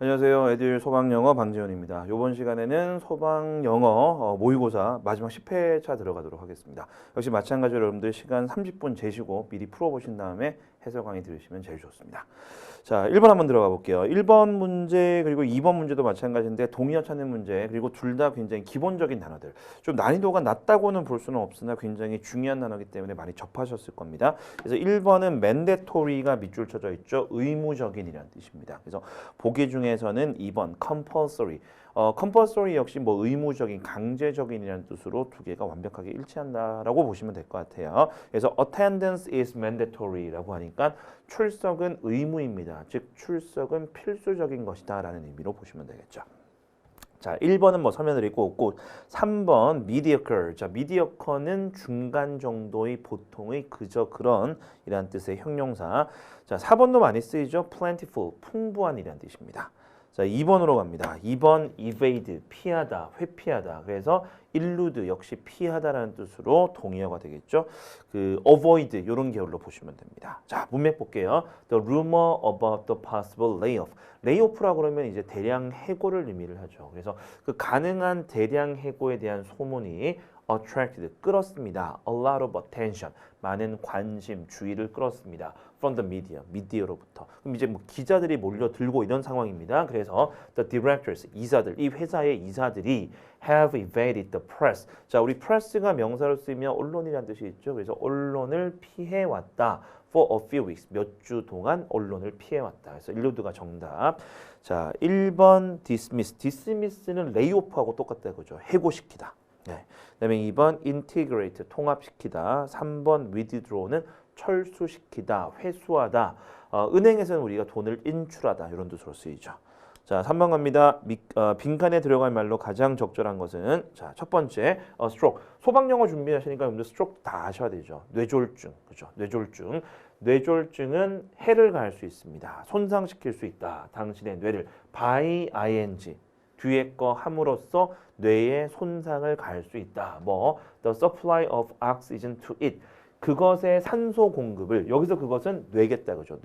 안녕하세요. 에듀윌 소방영어 방지훈입니다. 이번 시간에는 소방영어 모의고사 마지막 10회차 들어가도록 하겠습니다. 역시 마찬가지로 여러분들 시간 30분 재시고 미리 풀어보신 다음에 해설 강의 들으시면 제일 좋습니다. 자, 1번 한번 들어가 볼게요. 1번 문제 그리고 2번 문제도 마찬가지인데 동의어 찾는 문제 그리고 둘 다 굉장히 기본적인 단어들. 좀 난이도가 낮다고는 볼 수는 없으나 굉장히 중요한 단어이기 때문에 많이 접하셨을 겁니다. 그래서 1번은 mandatory가 밑줄 쳐져 있죠. 의무적인이라는 뜻입니다. 그래서 보기 중에서는 2번 compulsory. compulsory 역시 뭐 의무적인, 강제적인이라는 뜻으로 두 개가 완벽하게 일치한다라고 보시면 될 것 같아요. 그래서 attendance is mandatory라고 하니까 출석은 의무입니다. 즉 출석은 필수적인 것이다라는 의미로 보시면 되겠죠. 자, 1번은 뭐 설명을 읽고 없고 3번 mediocre. 자, mediocre는 중간 정도의 보통의 그저 그런 이란 뜻의 형용사. 자, 4번도 많이 쓰이죠. plentiful, 풍부한 이란 뜻입니다. 자, 2번으로 갑니다. 2번 evade, 피하다, 회피하다. 그래서 elude 역시 피하다라는 뜻으로 동의어가 되겠죠. 그 avoid 이런 계열로 보시면 됩니다. 자, 문맥 볼게요. The rumor about the possible layoff. 레이오프라고 그러면 이제 대량 해고를 의미를 하죠. 그래서 그 가능한 대량 해고에 대한 소문이 attracted, 끌었습니다. A lot of attention, 많은 관심, 주의를 끌었습니다. From the media, 미디어로부터. 그럼 이제 뭐 기자들이 몰려들고 이런 상황입니다. 그래서 the directors, 이사들, 이 회사의 이사들이 have evaded the press. 자, 우리 press가 명사로 쓰이면 언론이라는 뜻이 있죠. 그래서 언론을 피해왔다. For a few weeks, 몇 주 동안 언론을 피해왔다. 그래서 일루드가 정답. 자, 1번 dismiss. dismiss는 레이오프하고 똑같다 그죠. 해고시키다. 네. 그다음에 2번 integrate, 통합시키다. 3번 withdraw는 철수시키다, 회수하다. 은행에서는 우리가 돈을 인출하다 이런 뜻으로 쓰이죠. 자, 3번 갑니다. 빈칸에 들어갈 말로 가장 적절한 것은 자, 첫 번째 stroke. 소방영어 준비하시니까 여러분들 stroke 다 아셔야 되죠. 뇌졸중, 그죠? 뇌졸중. 뇌졸중은 해를 가할 수 있습니다. 손상시킬 수 있다. 당신의 뇌를 by ing 뒤에 거 함으로써 뇌에 손상을 가할 수 있다. 뭐 the supply of oxygen to it. 그것의 산소 공급을 여기서 그것은 뇌겠다 그죠?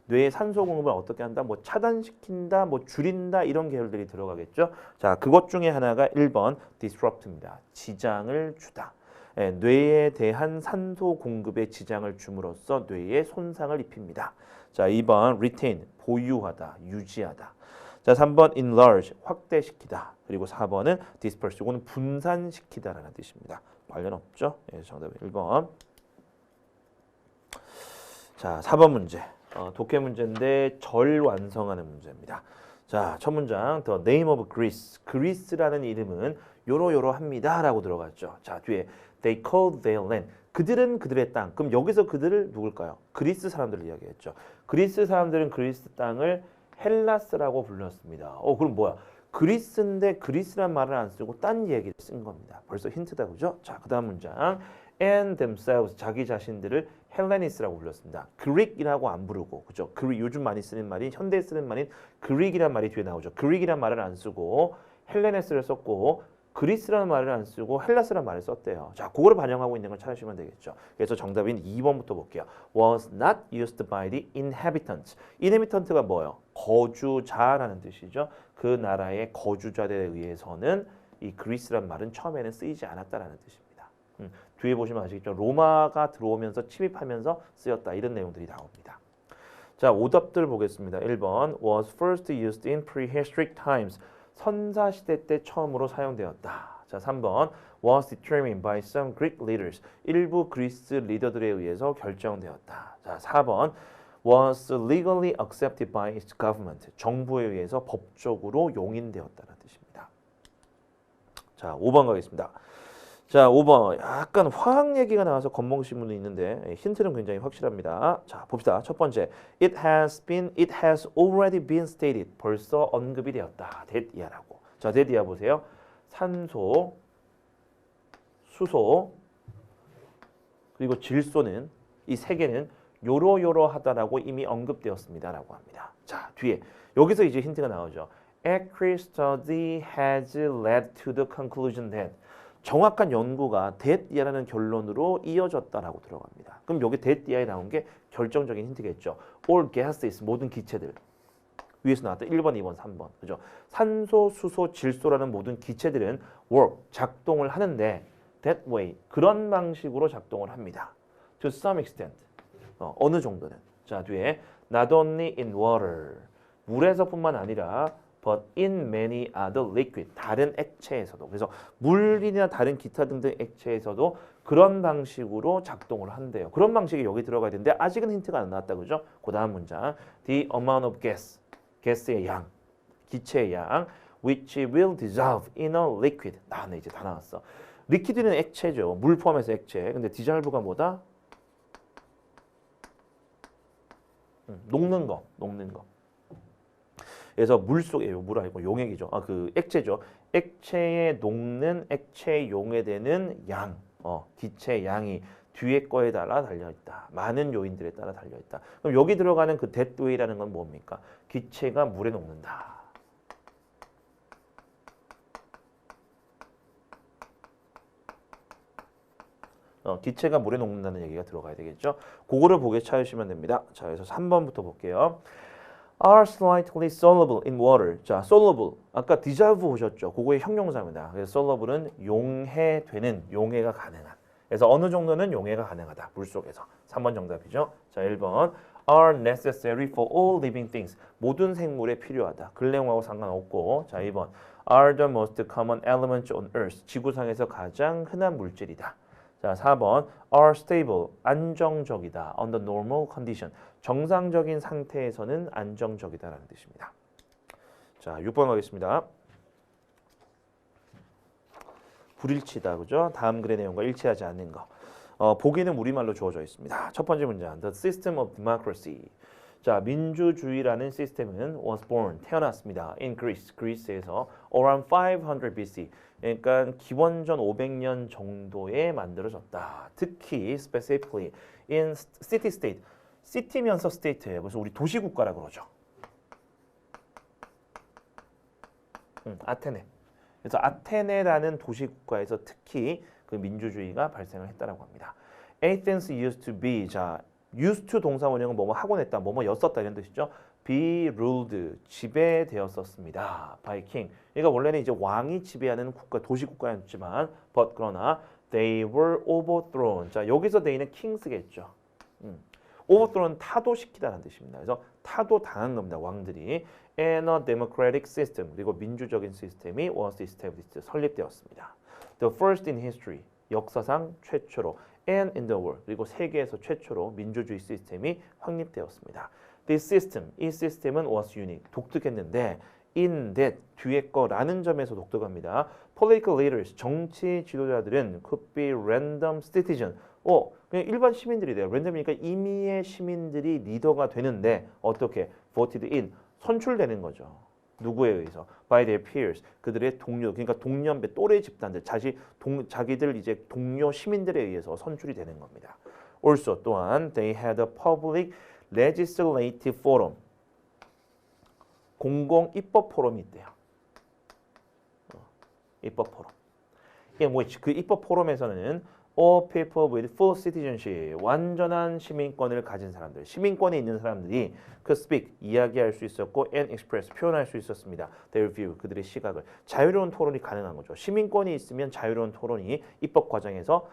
뇌의 산소 공급을 어떻게 한다? 뭐 차단시킨다, 뭐 줄인다 이런 계열들이 들어가겠죠. 자, 그것 중에 하나가 1번 disrupt입니다. 지장을 주다. 예, 뇌에 대한 산소 공급에 지장을 줌으로써 뇌에 손상을 입힙니다. 자, 2번 retain 보유하다, 유지하다. 자, 3번 enlarge 확대시키다. 그리고 4번은 disperse 이거는 분산시키다라는 뜻입니다. 관련 없죠? 예, 정답은 1번. 자, 4번 문제. 독해 문제인데 절 완성하는 문제입니다. 자, 첫 문장 The name of Greece. 그리스라는 이름은 요러요러합니다 라고 들어갔죠. 자, 뒤에 They called their land. 그들은 그들의 땅. 그럼 여기서 그들을 누굴까요? 그리스 사람들을 이야기했죠. 그리스 사람들은 그리스 땅을 헬라스라고 불렀습니다. 그럼 뭐야? 그리스인데 그리스란 말을 안 쓰고 딴 얘기를 쓴 겁니다. 벌써 힌트다 그죠? 자, 그 다음 문장 and themselves 자기 자신들을 헬레니스라고 불렀습니다. 그릭이라고 안 부르고 그죠? 요즘 많이 쓰는 말이 현대에 쓰는 말인 그릭이란 말이 뒤에 나오죠. 그릭이란 말을 안 쓰고 헬레네스를 썼고 그리스라는 말을 안 쓰고 헬라스라는 말을 썼대요. 자, 그거를 반영하고 있는 걸 찾으시면 되겠죠. 그래서 정답인 2번부터 볼게요. Was not used by the inhabitants. inhabitant가 뭐예요? 거주자라는 뜻이죠. 그 나라의 거주자들에 의해서는 이 그리스라는 말은 처음에는 쓰이지 않았다라는 뜻입니다. 뒤에 보시면 아시겠죠? 로마가 들어오면서 침입하면서 쓰였다. 이런 내용들이 나옵니다. 자, 오답들 보겠습니다. 1번 was first used in prehistoric times. 선사시대 때 처음으로 사용되었다. 자, 3번 was determined by some Greek leaders. 일부 그리스 리더들에 의해서 결정되었다. 자, 4번 was legally accepted by its government. 정부에 의해서 법적으로 용인되었다는 뜻입니다. 자, 5번 가겠습니다. 자, 5번 약간 화학 얘기가 나와서 건봉신문이 있는데 힌트는 굉장히 확실합니다. 자, 봅시다. 첫 번째, it has already been stated. 벌써 언급이 되었다. 데디아라고. 자, 데디아 보세요. 산소, 수소, 그리고 질소는 이 세 개는 요러요러하다라고 이미 언급되었습니다라고 합니다. 자, 뒤에 여기서 이제 힌트가 나오죠. Accurate study has led to the conclusion that 정확한 연구가 that이라는 결론으로 이어졌다라고 들어갑니다. 그럼 여기 that이에 나온 게 결정적인 힌트겠죠. All gases 모든 기체들 위에서 나왔던 1번, 2번, 3번. 그죠? 산소, 수소, 질소라는 모든 기체들은 work, 작동을 하는데 that way, 그런 방식으로 작동을 합니다. To some extent. 어느 정도는. 자, 뒤에 not only in water. 물에서뿐만 아니라 but in many other liquid. 다른 액체에서도. 그래서 물이나 다른 기타 등등 액체에서도 그런 방식으로 작동을 한대요. 그런 방식이 여기 들어가야 되는데 아직은 힌트가 안 나왔다. 그죠? 그 다음 문장. The amount of gas. 가스의 양. 기체의 양. which will dissolve in a liquid. 나네, 이제 다 나왔어. 리퀴드는 액체죠. 물 포함해서 액체. 근데 디졸브가 뭐다? 녹는 거. 그래서 물 속에, 물 아니고 용액이죠. 그 액체죠. 액체에 녹는 액체에 용해되는 양, 기체 양이 뒤에 거에 따라 달려있다. 많은 요인들에 따라 달려있다. 그럼 여기 들어가는 그 that way라는 건 뭡니까? 기체가 물에 녹는다. 기체가 물에 녹는다는 얘기가 들어가야 되겠죠. 그거를 보게 찾으시면 됩니다. 자, 그래서 3번부터 볼게요. are slightly soluble in water. 자, soluble. 아까 dissolve 보셨죠? 그거의 형용사입니다. 그래서 soluble은 용해되는, 용해가 가능한. 그래서 어느 정도는 용해가 가능하다. 물속에서. 3번 정답이죠. 자, 1번. are necessary for all living things. 모든 생물에 필요하다. 근래용하고 상관없고. 자, 2번. are the most common elements on earth. 지구상에서 가장 흔한 물질이다. 자, 4번. are stable. 안정적이다. under normal condition. 정상적인 상태에서는 안정적이다라는 뜻입니다. 자, 6번 가겠습니다. 불일치다. 그죠? 다음 글의 내용과 일치하지 않는 거. 보기는 우리말로 주어져 있습니다. 첫 번째 문장. The system of democracy. 자, 민주주의라는 시스템은 was born, 태어났습니다. In Greece, 그리스에서 around 500 BC. 그러니까 기원전 500년 정도에 만들어졌다. 특히 specifically in city-state. 시티면서 스테이트예요. 그래서 우리 도시국가라고 그러죠. 아테네. 그래서 아테네라는 도시국가에서 특히 그 민주주의가 발생을 했다라고 합니다. Athens used to be. 자, used to 동사 원형은 뭐뭐 하곤 했다, 뭐뭐였었다 이런 뜻이죠. be ruled. 지배되었었습니다. by king. 그러니까 원래는 이제 왕이 지배하는 국가, 도시국가였지만 but 그러나 they were overthrown. 자, 여기서 they는 kings겠죠. overthrown 타도시키다는 뜻입니다. 그래서 타도당한 겁니다. 왕들이. And a democratic system. 그리고 민주적인 시스템이 was established. 설립되었습니다. The first in history. 역사상 최초로. And in the world. 그리고 세계에서 최초로 민주주의 시스템이 확립되었습니다. This system. 이 시스템은 was unique. 독특했는데 in that. 뒤에 거라는 점에서 독특합니다. Political leaders. 정치 지도자들은 could be random citizen. 그냥 일반 시민들이 돼요. 랜덤이니까 임의의 시민들이 리더가 되는데 어떻게? voted in. 선출되는 거죠. 누구에 의해서? by their peers. 그들의 동료, 그러니까 동년배, 또래 집단들, 자기들 이제 동료 시민들에 의해서 선출이 되는 겁니다. Also, 또한 they had a public legislative forum. 공공 입법 포럼이 있대요. 입법 포럼. in which 그 입법 포럼에서는 all people with full citizenship, 완전한 시민권을 가진 사람들, 시민권이 있는 사람들이 could speak, 이야기할 수 있었고 and express, 표현할 수 있었습니다. their view, 그들의 시각을. 자유로운 토론이 가능한 거죠. 시민권이 있으면 자유로운 토론이 입법 과정에서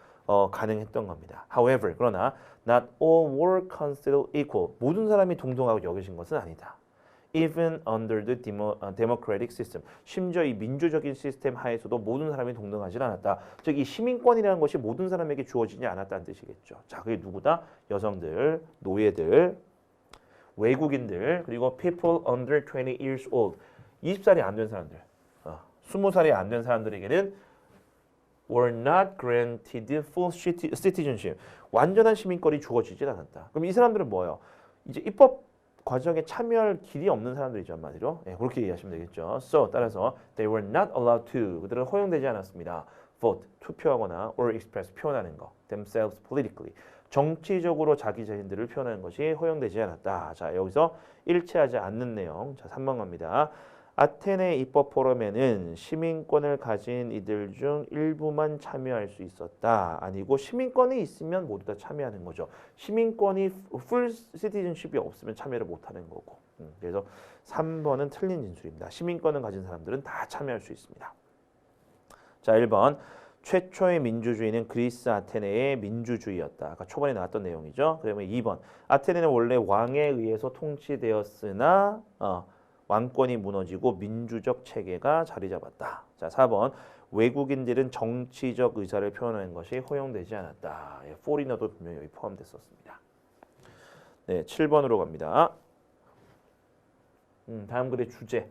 가능했던 겁니다. However, 그러나 not all were considered equal. 모든 사람이 동등하고 여겨진 것은 아니다. Even under the democratic system. 심지어 이 민주적인 시스템 하에서도 모든 사람이 동등하지 않았다. 즉, 이 시민권이라는 것이 모든 사람에게 주어지지 않았다는 뜻이겠죠. 자, 그게 누구다? 여성들, 노예들, 외국인들, 그리고 people under 20 years old. 20살이 안 된 사람들, 20살이 안 된 사람들에게는 were not granted full citizenship. 완전한 시민권이 주어지지 않았다. 그럼 이 사람들은 뭐예요? 이제 입법 과정에 참여할 길이 없는 사람들이죠, 한마디로. 그렇게 이해하시면 되겠죠. So, 따라서 they were not allowed to. 그들은 허용되지 않았습니다. vote, 투표하거나 or express, 표현하는 거. themselves politically. 정치적으로 자기 자신들을 표현하는 것이 허용되지 않았다. 자, 여기서 일치하지 않는 내용. 자, 3번 갑니다. 아테네 입법 포럼에는 시민권을 가진 이들 중 일부만 참여할 수 있었다. 아니고 시민권이 있으면 모두 다 참여하는 거죠. 시민권이 풀 시티즌십이 없으면 참여를 못하는 거고. 그래서 3번은 틀린 진술입니다. 시민권을 가진 사람들은 다 참여할 수 있습니다. 자, 1번. 최초의 민주주의는 그리스 아테네의 민주주의였다. 아까 초반에 나왔던 내용이죠. 그러면 2번. 아테네는 원래 왕에 의해서 통치되었으나 왕권이 무너지고 민주적 체계가 자리 잡았다. 자, 4번. 외국인들은 정치적 의사를 표현하는 것이 허용되지 않았다. 예, 포리너도 분명히 여기 포함됐었습니다. 네, 7번으로 갑니다. 다음 글의 주제.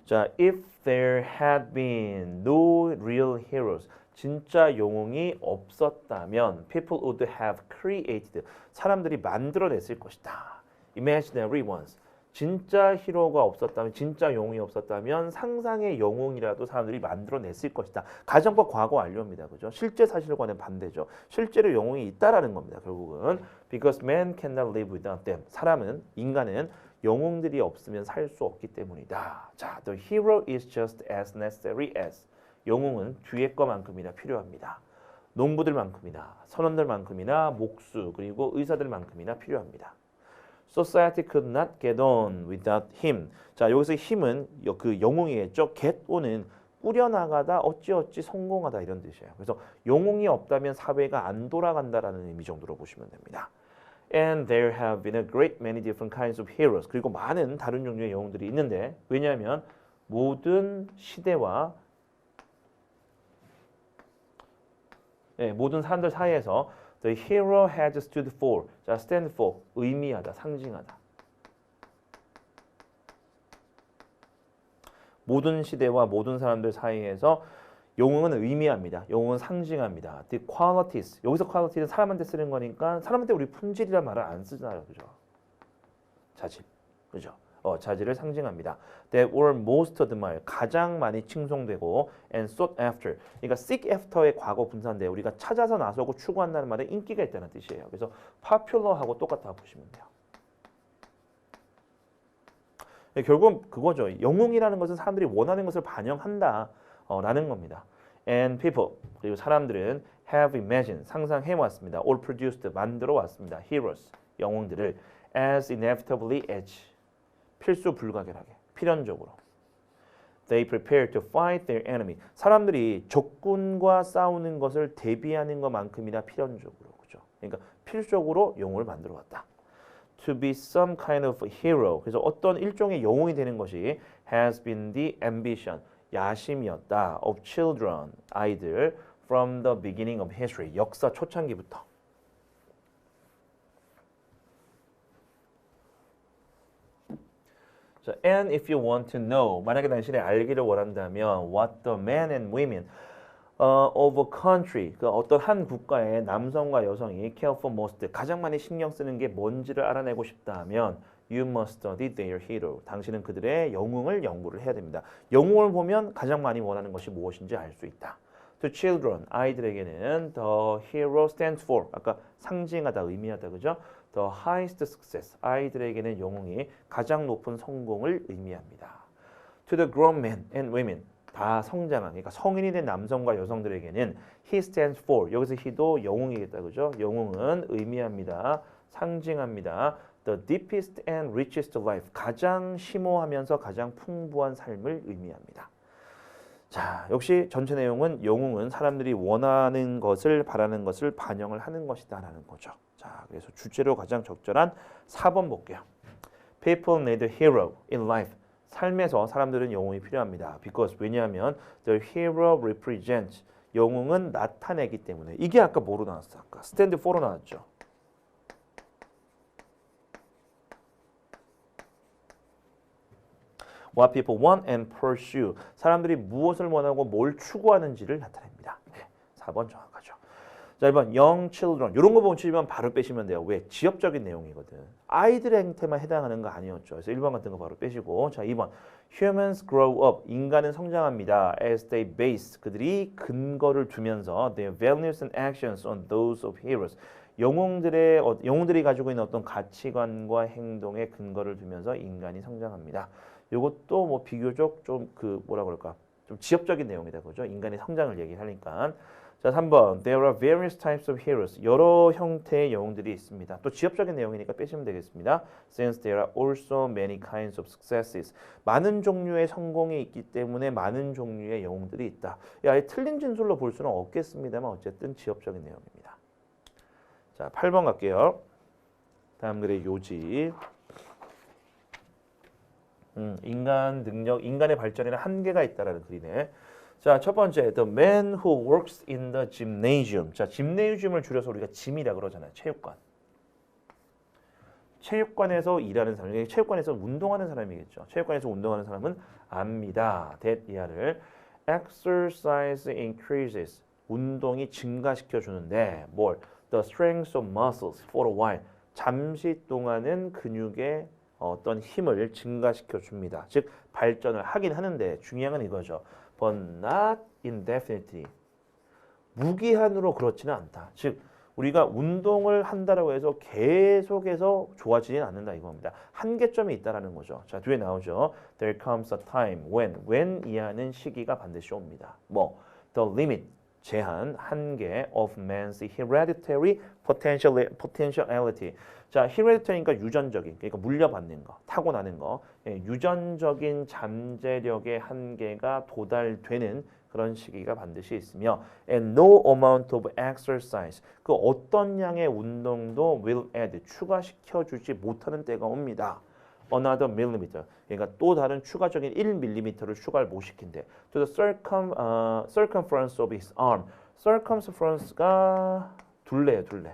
자, if there had been no real heroes, 진짜 영웅이 없었다면 people would have created, 사람들이 만들어냈을 것이다. imaginary ones, 진짜 히로가 없었다면, 진짜 영웅이 없었다면 상상의 영웅이라도 사람들이 만들어냈을 것이다. 가정법 과거 완료입니다. 그죠? 실제 사실과는 반대죠. 실제로 영웅이 있다라는 겁니다. 결국은 because man cannot live without them, 사람은, 인간은 영웅들이 없으면 살 수 없기 때문이다. 자, the hero is just as necessary as, 영웅은 뒤에 거만큼이나 필요합니다. 농부들만큼이나 선원들만큼이나 목수 그리고 의사들만큼이나 필요합니다. Society could not get on without him. 자, 여기서 힘은 그 영웅이겠죠. get on은 꾸려나가다, 어찌어찌 성공하다 이런 뜻이에요. 그래서 영웅이 없다면 사회가 안 돌아간다라는 의미 정도로 보시면 됩니다. And there have been a great many different kinds of heroes. 그리고 많은 다른 종류의 영웅들이 있는데, 왜냐하면 모든 시대와 모든 사람들 사이에서 the hero has stood for, 자, stand for, 의미하다, 상징하다. 모든 시대와 모든 사람들 사이에서 영웅은 의미합니다. 영웅은 상징합니다. The qualities. 여기서 qualities는 사람한테 쓰는 거니까 사람한테 우리 품질이란 말을 안 쓰잖아요. 그죠? 자질. 그죠? 자질을 상징합니다. That were most admired. 가장 많이 칭송되고 and sought after. 그러니까 seek after의 과거 분사인데 우리가 찾아서 나서고 추구한다는 말은 인기가 있다는 뜻이에요. 그래서 popular하고 똑같다 보시면 돼요. 결국은 그거죠. 영웅이라는 것은 사람들이 원하는 것을 반영한다. 라는 겁니다. And people, 그리고 사람들은 have imagined, 상상해 왔습니다. or produced, 만들어 왔습니다. heroes, 영웅들을 as inevitably as, 필수 불가결하게, 필연적으로. They prepare to fight their enemy. 사람들이 적군과 싸우는 것을 대비하는 것만큼이나 필연적으로, 그죠? 그러니까 필수적으로 영웅을 만들어 왔다. To be some kind of hero. 그래서 어떤 일종의 영웅이 되는 것이 has been the ambition, 야심이었다. of children, 아이들 from the beginning of history, 역사 초창기부터. 자, and if you want to know, 만약에 당신이 알기를 원한다면 what the men and women of a country, 그 어떤 한 국가의 남성과 여성이 care for most, 가장 많이 신경 쓰는 게 뭔지를 알아내고 싶다면 you must study their hero. 당신은 그들의 영웅을 연구를 해야 됩니다. 영웅을 보면 가장 많이 원하는 것이 무엇인지 알 수 있다. To children, 아이들에게는 the hero stands for, 아까 상징하다, 의미하다, 그죠? The highest success, 아이들에게는 영웅이 가장 높은 성공을 의미합니다. To the grown men and women, 다 성장한, 그러니까 성인이 된 남성과 여성들에게는 he stands for, 여기서 he도 영웅이겠다, 그죠? 영웅은 의미합니다, 상징합니다. The deepest and richest life, 가장 심오하면서 가장 풍부한 삶을 의미합니다. 자, 역시 전체 내용은 영웅은 사람들이 원하는 것을, 바라는 것을 반영을 하는 것이다 라는 거죠. 자, 그래서 주제로 가장 적절한 4번 볼게요. People need a hero in life. 삶에서 사람들은 영웅이 필요합니다. Because, 왜냐하면 the hero represents, 영웅은 나타내기 때문에. 이게 아까 뭐로 나왔어? 아까 stand for로 나왔죠. What people want and pursue. 사람들이 무엇을 원하고 뭘 추구하는지를 나타냅니다. 네, 4번 정확하죠. 자, 1번 young children. 이런 거 보시면 바로 빼시면 돼요. 왜? 지역적인 내용이거든. 아이들한테만 해당하는 거 아니었죠. 그래서 1번 같은 거 바로 빼시고. 자, 2번 humans grow up. 인간은 성장합니다. As they base. 그들이 근거를 두면서 their values and actions on those of heroes. 영웅들이 가지고 있는 어떤 가치관과 행동에 근거를 두면서 인간이 성장합니다. 이것도 뭐 비교적 좀 뭐라 그럴까? 좀 지엽적인 내용이다 그죠? 인간의 성장을 얘기하니까. 자, 3번. There are various types of heroes. 여러 형태의 영웅들이 있습니다. 또 지엽적인 내용이니까 빼시면 되겠습니다. Since there are also many kinds of successes. 많은 종류의 성공이 있기 때문에 많은 종류의 영웅들이 있다. 아예 틀린 진술로 볼 수는 없겠습니다만 어쨌든 지엽적인 내용입니다. 자, 8번 갈게요. 다음 글의 요지. 인간 능력, 인간의 발전에는 한계가 있다라는 글이네. 자, 첫 번째, the man who works in the gymnasium. 자, 짐네이즘을 줄여서 우리가 짐이라 그러잖아요. 체육관. 체육관에서 일하는 사람, 체육관에서 운동하는 사람이겠죠. 체육관에서 운동하는 사람은 압니다. that 이하를 exercise increases. 운동이 증가시켜 주는데 뭘? the strength of muscles for a while. 잠시 동안은 근육의 어떤 힘을 증가시켜 줍니다. 즉 발전을 하긴 하는데 중요한 건 이거죠. But not indefinitely. 무기한으로 그렇지는 않다. 즉 우리가 운동을 한다라고 해서 계속해서 좋아지진 않는다 이겁니다. 한계점이 있다라는 거죠. 자, 뒤에 나오죠. There comes a time when 이하는 시기가 반드시 옵니다. 뭐 the limit 제한, 한계 of man's hereditary potentiality. 자, hereditary니까 유전적인, 그러니까 물려받는 거, 타고나는 거, 유전적인 잠재력의 한계가 도달되는 그런 시기가 반드시 있으며 and no amount of exercise, 그 어떤 양의 운동도 will add, 추가시켜주지 못하는 때가 옵니다. Another millimeter, 그러니까 또 다른 추가적인 1mm를 추가를 못 시킨대. To the circumference of his arm. circumference가 둘레예요, 둘레.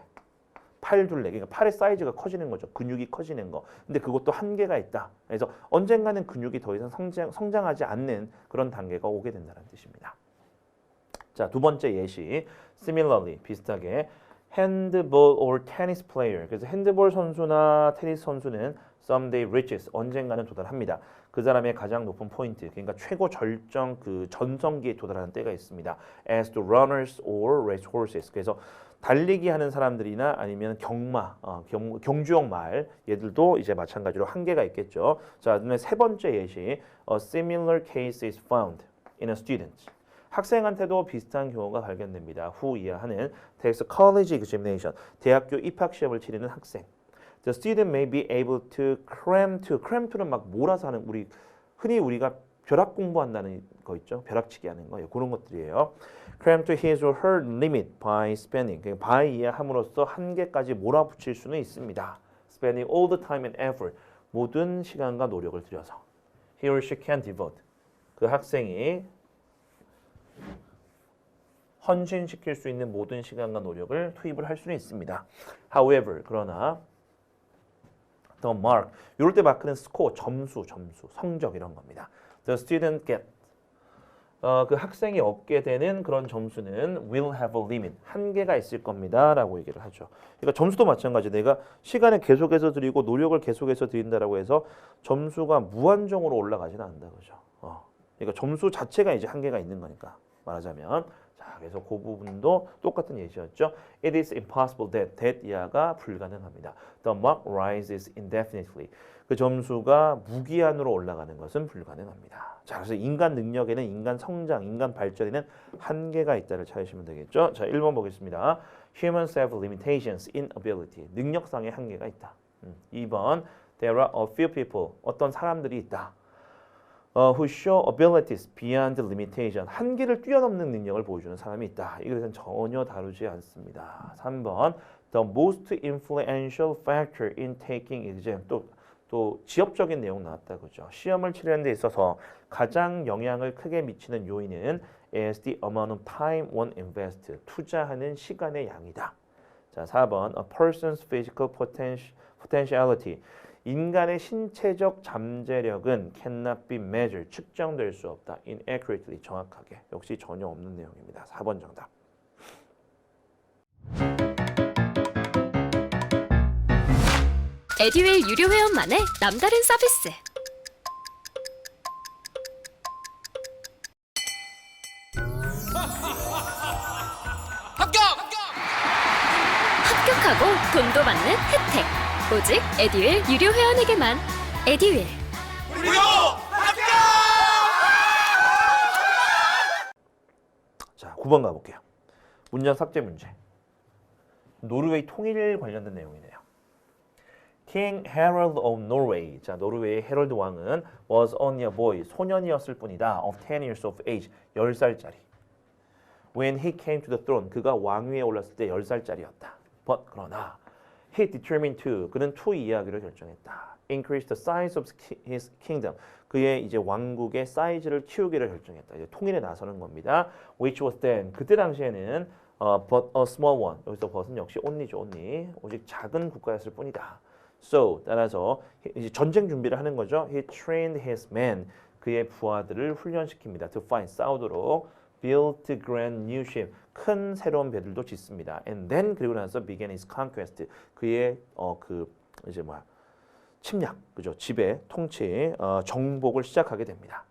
팔 둘레. 그러니까 팔의 사이즈가 커지는 거죠. 근육이 커지는 거. 근데 그것도 한계가 있다. 그래서 언젠가는 근육이 더 이상 성장하지 않는 그런 단계가 오게 된다는 뜻입니다. 자, 두 번째 예시. Similarly, 비슷하게 handball or tennis player. 그래서 핸드볼 선수나 테니스 선수는 someday reaches, 언젠가는 도달합니다. 그 사람의 가장 높은 포인트, 그러니까 최고 절정 그 전성기에 도달하는 때가 있습니다. As the runners or race horses. 그래서 달리기 하는 사람들이나 아니면 경주용 말, 얘들도 이제 마찬가지로 한계가 있겠죠. 자, 그다음에 세 번째 예시. A similar case is found in a student. 학생한테도 비슷한 경우가 발견됩니다. who 이하는 takes college examination. 대학교 입학 시험을 치르는 학생. The student may be able to cram to는 막 몰아서 하는 흔히 우리가 벼락 공부한다는 거 있죠. 벼락치기 하는 거. 그런 것들이에요. cram to his or her limit by spending. 그러니까 by 이해함으로써 한계까지 몰아붙일 수는 있습니다. spending all the time and effort. 모든 시간과 노력을 들여서. He or she can devote. 그 학생이 헌신시킬 수 있는 모든 시간과 노력을 투입을 할 수는 있습니다. However, 그러나 the mark, 이럴 때 마크는 스코어, 점수, 성적 이런 겁니다. The student get, 그 학생이 얻게 되는 그런 점수는 will have a limit, 한계가 있을 겁니다 라고 얘기를 하죠. 그러니까 점수도 마찬가지. 내가 시간을 계속해서 드리고 노력을 계속해서 드린다라고 해서 점수가 무한정으로 올라가지는 않는다 그죠. 그러니까 점수 자체가 이제 한계가 있는 거니까 말하자면. 자, 그래서 그 부분도 똑같은 예시였죠. It is impossible that 이하가 불가능합니다. The mark rises indefinitely. 그 점수가 무기한으로 올라가는 것은 불가능합니다. 자, 그래서 인간 능력에는, 인간 성장, 인간 발전에는 한계가 있다를 찾으시면 되겠죠. 자, 1번 보겠습니다. Humans have limitations in ability. 능력상의 한계가 있다. 2번 There are a few people. 어떤 사람들이 있다. who show abilities beyond limitation. 한계를 뛰어넘는 능력을 보여주는 사람이 있다. 이것은 전혀 다루지 않습니다. 3번 The most influential factor in taking exam. 또 지엽적인 내용 나왔다 그죠. 시험을 치르는 데 있어서 가장 영향을 크게 미치는 요인은 is the amount of time one invests. 투자하는 시간의 양이다. 자, 4번 A person's physical potentiality. 인간의 신체적 잠재력은 cannot be measured. 측정될 수 없다. inaccurately. 정확하게. 역시 전혀 없는 내용입니다. 4번 정답. 에듀윌 유료 회원만의 남다른 서비스. 합격하고 돈도 받는 혜택. 오직 에듀윌 유료 회원에게만. 에듀윌. 자, 9번 가볼게요. 문장 삭제 문제. 노르웨이 통일 관련된 내용이네요. King Harold of Norway. 자, 노르웨이 헤럴드 왕은 was only a boy. 소년이었을 뿐이다. Of 10 years of age. 10살짜리. When he came to the throne. 그가 왕위에 올랐을 때 10살짜리였다. But 그러나 he determined to. 그는 to 이야기를 결정했다. Increase the size of his kingdom. 그의 이제 왕국의 사이즈를 키우기를 결정했다. 이제 통일에 나서는 겁니다. Which was then. 그때 당시에는 but a small one. 여기서 but은 역시 only죠. only. 오직 작은 국가였을 뿐이다. So 따라서 이제 전쟁 준비를 하는 거죠. He trained his men. 그의 부하들을 훈련시킵니다. To fight. 싸우도록. Built grand new ship. 큰 새로운 배들도 짓습니다. And then 그리고 나서 began his conquest. 그의 이제 침략, 그죠? 지배, 통치, 정복을 시작하게 됩니다.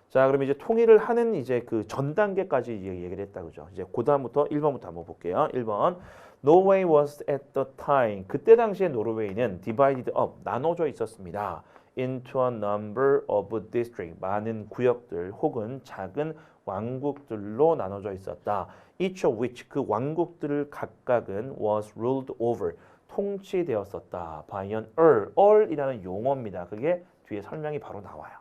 자, 그럼 이제 통일을 하는 이제 그 전 단계까지 얘기를 했다, 그죠? 이제 그다음부터 1번부터 한번 볼게요. 1번. Norway was at the time. 그때 당시에 노르웨이는 divided up, 나눠져 있었습니다. Into a number of districts. 많은 구역들 혹은 작은 왕국들로 나눠져 있었다. Each of which, 그 왕국들을 각각은 was ruled over. 통치되었었다. by an earl이라는 용어입니다. 그게 뒤에 설명이 바로 나와요.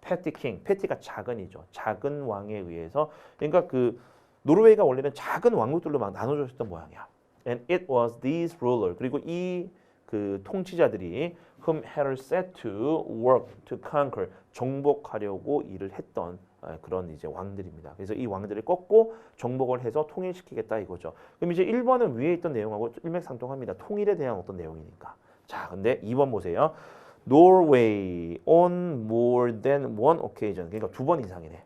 패티 킹, 패티가 작은이죠. 작은 왕에 의해서, 그러니까 그 노르웨이가 원래는 작은 왕국들로 막 나눠져 있었던 모양이야. And it was these ruler. 그리고 이 그 통치자들이 whom had set to work to conquer. 정복하려고 일을 했던 그런 이제 왕들입니다. 그래서 이 왕들을 꺾고 정복을 해서 통일시키겠다 이거죠. 그럼 이제 1번은 위에 있던 내용하고 일맥상통합니다. 통일에 대한 어떤 내용이니까. 자, 근데 2번 보세요. Norway on more than one occasion. 그러니까 2번 이상이네.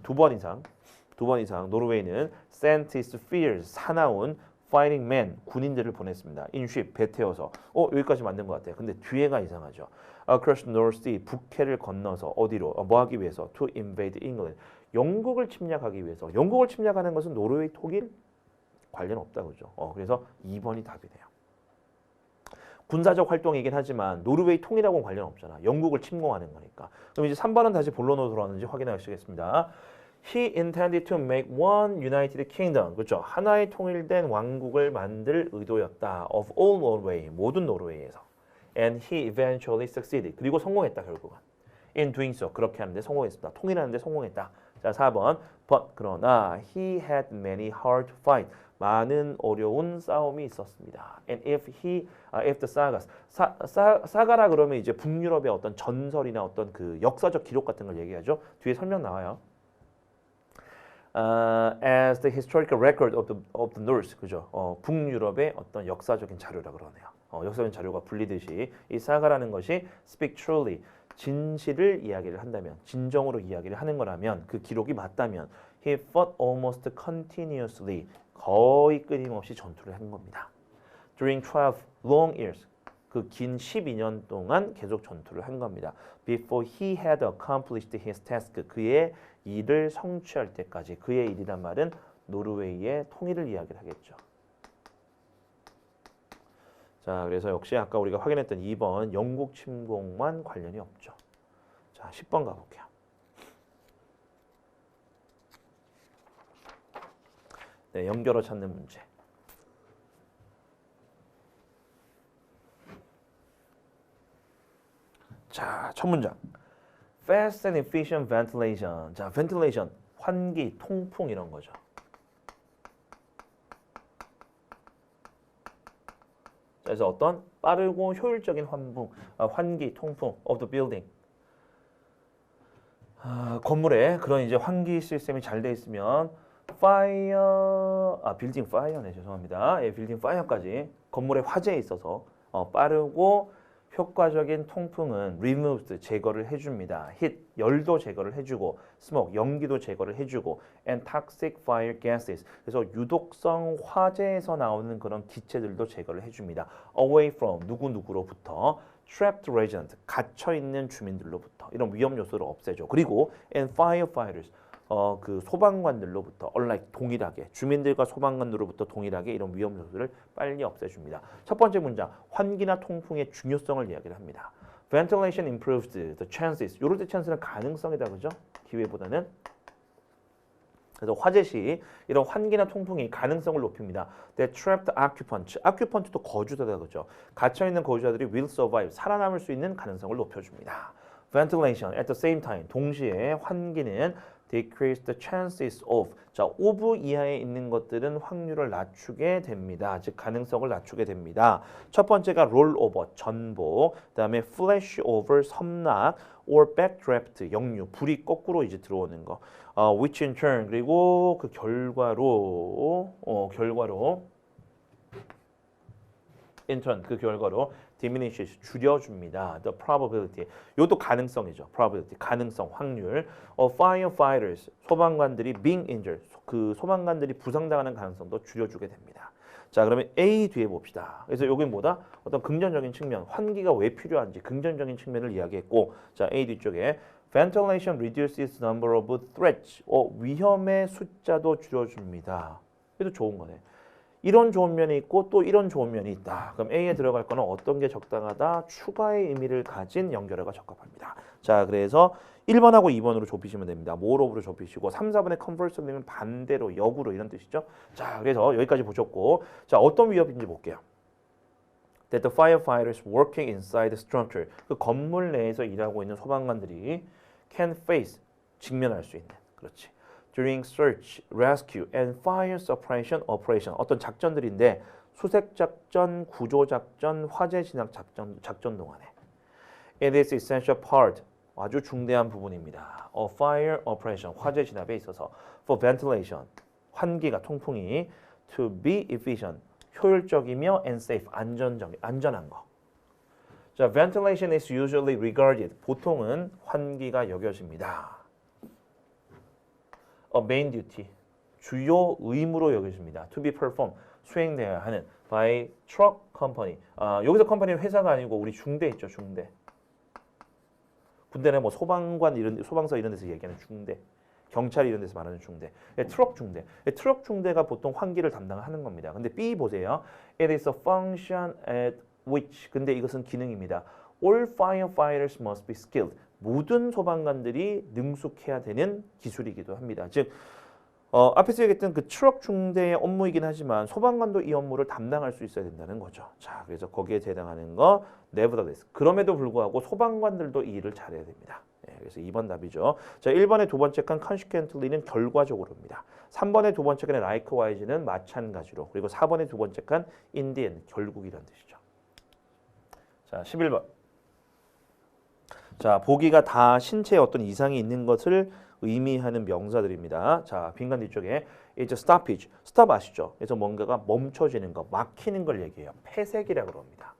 2번 이상 노르웨이는 sent its fierce 사나운 fighting men 군인들을 보냈습니다. in ship 배 태워서. 여기까지 맞는 것 같아요. 근데 뒤에가 이상하죠. Across North Sea 북해를 건너서 어디로? 뭐 하기 위해서? To invade England. 영국을 침략하기 위해서. 영국을 침략하는 것은 노르웨이 통일 관련 없다 그죠? 그래서 2번이 답이네요. 군사적 활동이긴 하지만 노르웨이 통일하고는 관련 없잖아. 영국을 침공하는 거니까. 그럼 이제 3번은 다시 본론으로 돌아왔는지 확인하시겠습니다. He intended to make one united kingdom. 그렇죠? 하나의 통일된 왕국을 만들 의도였다. Of all Norway. 모든 노르웨이에서. And he eventually succeeded. 그리고 성공했다 결국은. In doing so. 그렇게 하는데 성공했습니다. 통일하는데 성공했다. 자, 4번. But 그러나 he had many hard fights. 많은 어려운 싸움이 있었습니다. And if the sagas. 사가라 그러면 이제 북유럽의 어떤 전설이나 어떤 그 역사적 기록 같은 걸 얘기하죠. 뒤에 설명 나와요. As the historical record of the North, 그죠? 북유럽의 어떤 역사적인 자료라 그러네요. 역사적인 자료가 불리듯이 이 사가라는 것이 speak truly, 진실을 이야기를 한다면, 진정으로 이야기를 하는 거라면, 그 기록이 맞다면, he fought almost continuously, 거의 끊임없이 전투를 한 겁니다. During 12 long years, 그 긴 12년 동안 계속 전투를 한 겁니다. Before he had accomplished his task, 그의 일을 성취할 때까지. 그의 일이란 말은 노르웨이의 통일을 이야기를 하겠죠. 자, 그래서 역시 아까 우리가 확인했던 2번 영국 침공만 관련이 없죠. 자, 10번 가볼게요. 네, 연결어 찾는 문제. 자, 첫 문장. Fast and efficient ventilation. 자, ventilation, 환기, 통풍 이런 거죠. 그래서 어떤 빠르고 효율적인 환기, 통풍 of the building. 건물에 그런 이제 환기 시스템이 잘 돼 있으면 빌딩 파이어네 죄송합니다. 빌딩 파이어까지 건물에 화재에 있어서 빠르고 효과적인 통풍은 removed 제거를 해줍니다. heat 열도 제거를 해주고 smoke 연기도 제거를 해주고 and toxic fire gases 그래서 유독성 화재에서 나오는 그런 기체들도 제거를 해줍니다. away from 누구누구로부터 trapped resident 갇혀 있는 주민들로부터 이런 위험 요소를 없애죠. 그리고 and firefighters 그 소방관들로부터 unlike 동일하게 주민들과 소방관으로부터 동일하게 이런 위험 요소를 빨리 없애줍니다. 첫 번째 문장 환기나 통풍의 중요성을 이야기를 합니다. Ventilation improves the chances. 요럴 때 chance는 가능성이다 그죠? 기회보다는. 그래서 화재 시 이런 환기나 통풍이 가능성을 높입니다. The trapped occupants. occupant도 거주자다 그죠? 갇혀 있는 거주자들이 will survive. 살아남을 수 있는 가능성을 높여줍니다. Ventilation at the same time. 동시에 환기는 decrease the chances of. 자, of 이하에 있는 것들은 확률을 낮추게 됩니다. 즉 가능성을 낮추게 됩니다. 첫 번째가 roll over, 전복. 그다음에 flash over, 섬락, or backdraft, 역류, 불이 거꾸로 이제 들어오는 거. which in turn 그리고 그 결과로 in turn 그 결과로 diminishes 줄여줍니다. The probability. 이것도 가능성이죠. probability 가능성 확률. firefighters 소방관들이 being injured 그 소방관들이 부상당하는 가능성도 줄여주게 됩니다. 자 그러면 A 뒤에 봅시다. 그래서 여기 뭐다? 어떤 긍정적인 측면 환기가 왜 필요한지 긍정적인 측면을 이야기했고 자 A 뒤쪽에 ventilation reduces the number of threats. 위험의 숫자도 줄여줍니다. 이것도 좋은 거네. 이런 좋은 면이 있고 또 이런 좋은 면이 있다. 그럼 A에 들어갈 거는 어떤 게 적당하다? 추가의 의미를 가진 연결어가 적합합니다. 자, 그래서 1번하고 2번으로 좁히시면 됩니다. moreover로 좁히시고 3, 4번의 conversely는 반대로, 역으로 이런 뜻이죠. 자, 그래서 여기까지 보셨고 자, 어떤 위협인지 볼게요. That the firefighters working inside the structure 그 건물 내에서 일하고 있는 소방관들이 can face 직면할 수 있는 그렇지. During search, rescue, and fire suppression operation 어떤 작전들인데 수색 작전, 구조 작전, 화재 진압 작전 동안에 it is essential part 아주 중대한 부분입니다. A fire operation 화재 진압에 있어서 for ventilation 환기가 통풍이 to be efficient 효율적이며 and safe 안전한 거. 자, ventilation is usually regarded 보통은 환기가 여겨집니다. A main duty 주요 의무로 여겨집니다. To be performed 수행되어야 하는 by truck company. 여기서 컴퍼니는 회사가 아니고 우리 중대 있죠 중대. 군대는 뭐 소방관 이런 소방서 이런 데서 얘기하는 중대. 경찰 이런 데서 말하는 중대. 트럭 중대. 트럭 중대가 보통 환기를 담당하는 겁니다. 근데 B 보세요. It is a function at which. 근데 이것은 기능입니다. All firefighters must be skilled. 모든 소방관들이 능숙해야 되는 기술이기도 합니다. 즉 앞에서 얘기했던 그 트럭 중대의 업무이긴 하지만 소방관도 이 업무를 담당할 수 있어야 된다는 거죠. 자, 그래서 거기에 해당하는 거 nevertheless. 그럼에도 불구하고 소방관들도 이 일을 잘해야 됩니다. 그래서 2번 답이죠. 자, 1번의 두 번째 칸 consequently는 결과적으로입니다. 3번의 두 번째 칸의 likewise는 마찬가지로. 그리고 4번의 두 번째 칸 in the end 결국이란 뜻이죠. 자, 11번. 자, 보기가 다 신체에 어떤 이상이 있는 것을 의미하는 명사들입니다. 자, 빈칸 뒤쪽에 it's a stoppage. stop 아시죠? 그래서 뭔가가 멈춰지는 거, 막히는 걸 얘기해요. 폐색이라고 합니다.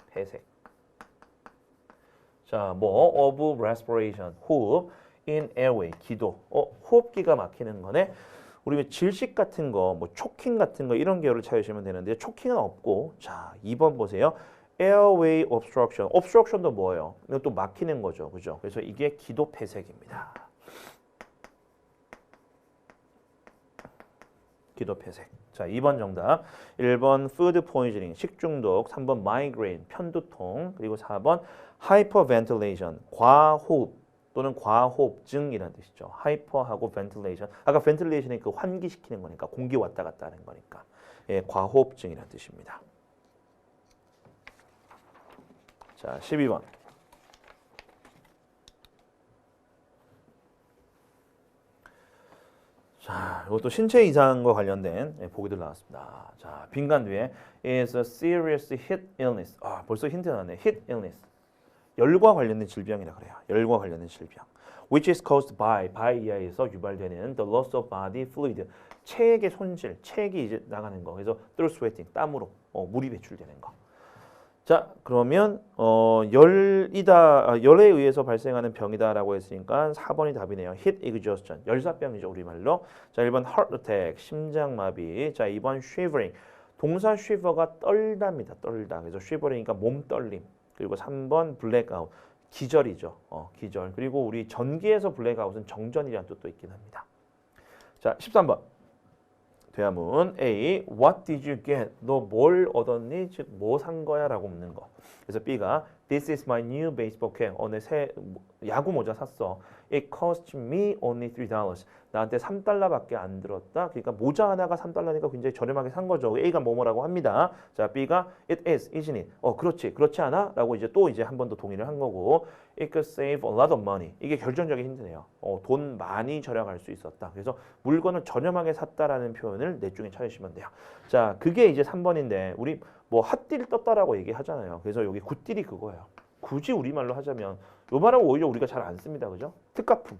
폐색. 자, 뭐 of respiration, 호흡, in airway, 기도. 호흡기가 막히는 거네. 우리 질식 같은 거, 뭐 초킹 같은 거 이런 계열을 찾으시면 되는데 초킹은 없고. 자, 2번 보세요. airway obstruction. obstruction도 뭐예요? 이것도 막히는 거죠. 그죠? 그래서 이게 기도 폐색입니다. 기도 폐색. 자, 2번 정답. 1번 food poisoning, 식중독. 3번 migraine, 편두통. 그리고 4번 hyperventilation, 과호흡 또는 과호흡증이라는 뜻이죠. hyper하고 ventilation. 아까 ventilation이 그 환기시키는 거니까 공기 왔다 갔다 하는 거니까. 예, 과호흡증이라는 뜻입니다. 자, 12번. 자, 이것도 신체 이상과 관련된 보기들 나왔습니다. 자, 빈칸 뒤에 is a serious heat illness. 벌써 힌트 나왔네. heat illness. 열과 관련된 질병이라 그래요. 열과 관련된 질병. Which is caused by 이하에서 유발되는 the loss of body fluid. 체액의 손실, 체액이 이제 나가는 거. 그래서 through sweating, 땀으로 물이 배출되는 거. 자, 그러면 열에 의해서 발생하는 병이다라고 했으니까 4번이 답이네요. heat exhaustion, 열사병이죠 우리말로. 자, 1번 heart attack, 심장마비. 자, 2번 shivering, 동사 shiver가 떨다입니다. 떨다. 그래서 shivering이니까 몸 떨림. 그리고 3번 blackout, 기절이죠. 기절. 그리고 우리 전기에서 블랙아웃은 정전이라는 뜻도 있긴 합니다. 자, 13번. 대화문 A. What did you get? 너 뭘 얻었니? 즉, 뭐 산 거야? 라고 묻는 거. 그래서 B가 This is my new baseball cap. 내 새 야구 모자 샀어. It cost me only $3. 나한테 3달러밖에 안 들었다. 그러니까 모자 하나가 3달러니까 굉장히 저렴하게 산 거죠. A가 뭐뭐라고 합니다. 자, B가 It is, isn't it? 그렇지. 그렇지 않아? 라고 이제 또 이제 한 번 더 동의를 한 거고 It could save a lot of money. 이게 결정적인 힌트네요. 돈 많이 절약할 수 있었다. 그래서 물건을 저렴하게 샀다라는 표현을 넷 중에 찾으시면 돼요. 자, 그게 이제 3번인데 우리 뭐 핫딜 떴다라고 얘기하잖아요. 그래서 여기 굿딜이 그거예요. 굳이 우리말로 하자면 요 말은 오히려 우리가 잘 안 씁니다. 그죠? 특가품.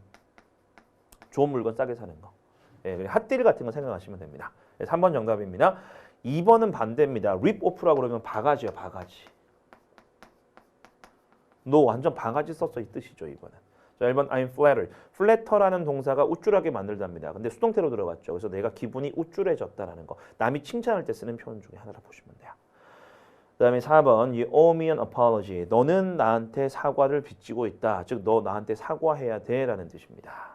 좋은 물건 싸게 사는 거. 예, 핫딜 같은 거 생각하시면 됩니다. 3번 정답입니다. 2번은 반대입니다. 립 오프라고 그러면 바가지요, 바가지. 너 완전 바가지 썼어 이 뜻이죠, 이번엔. 자, 1번 I'm flattered. flatter라는 동사가 우쭐하게 만들답니다. 근데 수동태로 들어갔죠. 그래서 내가 기분이 우쭐해졌다라는 거. 남이 칭찬할 때 쓰는 표현 중에 하나라 보시면 돼요. 그다음에 4번 You owe me an apology. 너는 나한테 사과를 빚지고 있다. 즉 너 나한테 사과해야 돼라는 뜻입니다.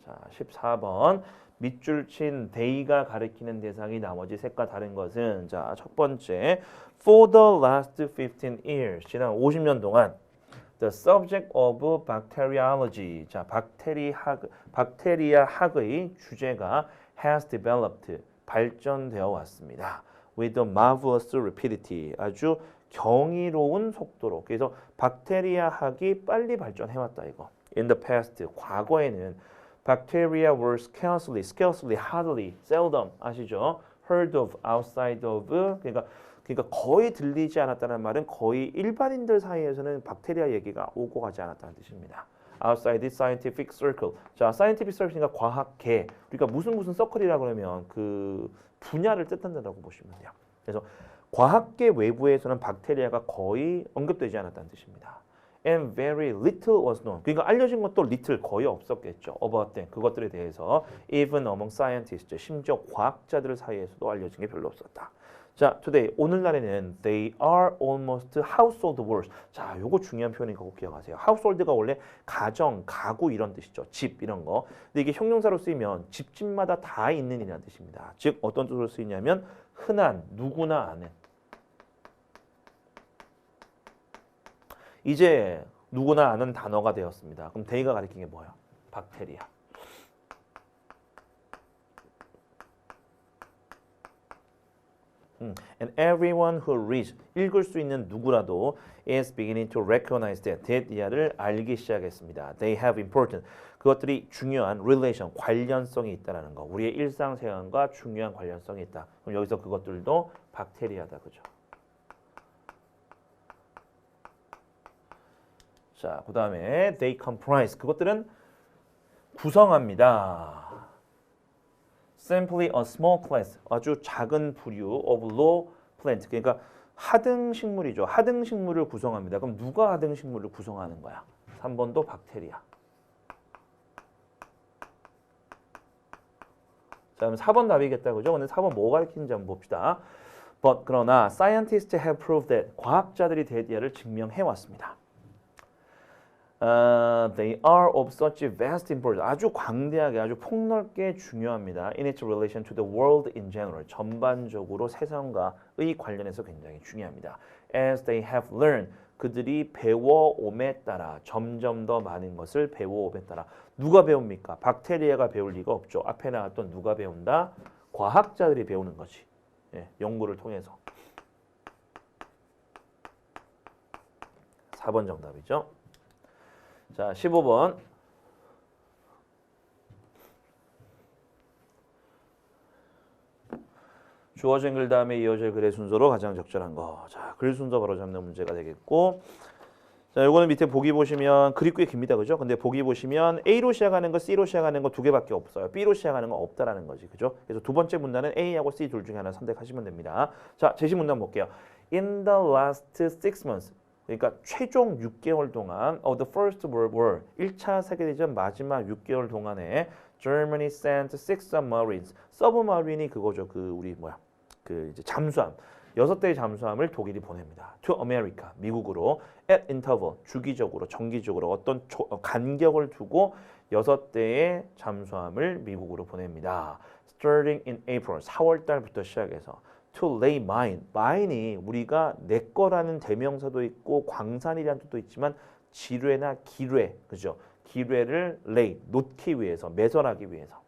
자, 14번 밑줄 친 they가 가리키는 대상이 나머지 셋과 다른 것은 자, 첫 번째 For the last 15 years. 지난 50년 동안 The subject of bacteriology. 자, 박테리아 학의 주제가 has developed. 발전되어 왔습니다. With a marvelous rapidity. 아주 경이로운 속도로. 그래서 박테리아 학이 빨리 발전해 왔다 이거. In the past. 과거에는 Bacteria were scarcely, hardly, seldom 아시죠? Heard of, outside of. 그러니까 거의 들리지 않았다는 말은 거의 일반인들 사이에서는 박테리아 얘기가 오고 가지 않았다는 뜻입니다. Outside the scientific circle. 자, scientific circle이니까 과학계. 그러니까 무슨 서클이라 그러면 그 분야를 뜻한다고 보시면 돼요. 그래서 과학계 외부에서는 박테리아가 거의 언급되지 않았다는 뜻입니다. And very little was known. 그러니까 알려진 것도 little 거의 없었겠죠. About them. 그것들에 대해서 even among scientists. 심지어 과학자들 사이에서도 알려진 게 별로 없었다. 자, today 오늘날에는 they are almost household words. 자, 요거 중요한 표현이니까 꼭 기억하세요. household가 원래 가정, 가구 이런 뜻이죠. 집 이런 거. 근데 이게 형용사로 쓰이면 집집마다 다 있는 이라는 뜻입니다. 즉 어떤 뜻으로 쓰이냐면 흔한, 누구나 아는. 이제 누구나 아는 단어가 되었습니다. 그럼 they가 가리킨 게 뭐예요? 박테리아. And everyone who reads, 읽을 수 있는 누구라도 is beginning to recognize that 알기 시작했습니다. They have important. 그것들이 중요한 relation, 관련성이 있다는 거. 우리의 일상생활과 중요한 관련성이 있다. 그럼 여기서 그것들도 박테리아다. 그죠? 자, 그 다음에 they comprise. 그것들은 구성합니다. Simply a small class. 아주 작은 부류 of low plant. 그러니까 하등식물이죠. 하등식물을 구성합니다. 그럼 누가 하등식물을 구성하는 거야? 3번도 박테리아. 자, 그럼 4번 답이겠다. 그죠? 근데 4번 뭐 가리키는지 한번 봅시다. But 그러나 scientists have proved that 과학자들이 대디아를 증명해 왔습니다. They are of such vast importance. 아주 광대하게, 아주 폭넓게 중요합니다. In its relation to the world in general. 전반적으로 세상과의 관련해서 굉장히 중요합니다. As they have learned. 그들이 배워옴에 따라 점점 더 많은 것을 배워옴에 따라. 누가 배웁니까? 박테리아가 배울 리가 없죠. 앞에 나왔던 누가 배운다? 과학자들이 배우는 거지. 예, 연구를 통해서. 4번 정답이죠. 자, 15번. 주어진 글 다음에 이어질 글의 순서로 가장 적절한 거. 자, 글 순서 바로 잡는 문제가 되겠고. 자, 요거는 밑에 보기 보시면 글이 꽤 깁니다. 그죠? 근데 보기 보시면 A로 시작하는 거, C로 시작하는 거 두 개밖에 없어요. B로 시작하는 거 없다라는 거지. 그죠? 그래서 두 번째 문단은 A하고 C 둘 중에 하나 선택하시면 됩니다. 자, 제시 문단 볼게요. In the last 6 months. 그러니까 최종 6개월 동안 of the First World War 1차 세계대전 마지막 6개월 동안에 Germany sent 6 submarines. 서브마린이 그거죠. 그 우리 뭐야? 그 이제 잠수함. 6대의 잠수함을 독일이 보냅니다. To America, 미국으로 at interval, 주기적으로, 정기적으로 어떤 간격을 두고 6대의 잠수함을 미국으로 보냅니다. Starting in April, 4월 달부터 시작해서 to lay mine, mine이 우리가 내 거라는 대명사도 있고 광산이라는 뜻도 있지만 지뢰나 기뢰, 그죠? 기뢰를 lay, 놓기 위해서, 매설하기 위해서.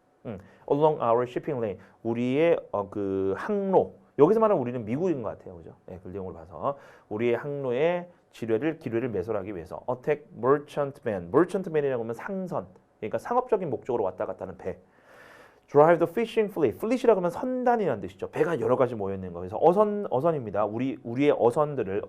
Along our shipping lane, 우리의 그 항로. 여기서 말하는 우리는 미국인 것 같아요, 그죠? 네, 그 내용을 봐서 우리의 항로에 기뢰를 매설하기 위해서. Attack merchantman, merchantman이라고 하면 상선, 그러니까 상업적인 목적으로 왔다 갔다 하는 배. Drive the fishing fleet. fleet이라고 하면 선단이라는 뜻이죠. 배가 여러 가지 모여 있는 거. 그래서 어선입니다. 우리의 어선들을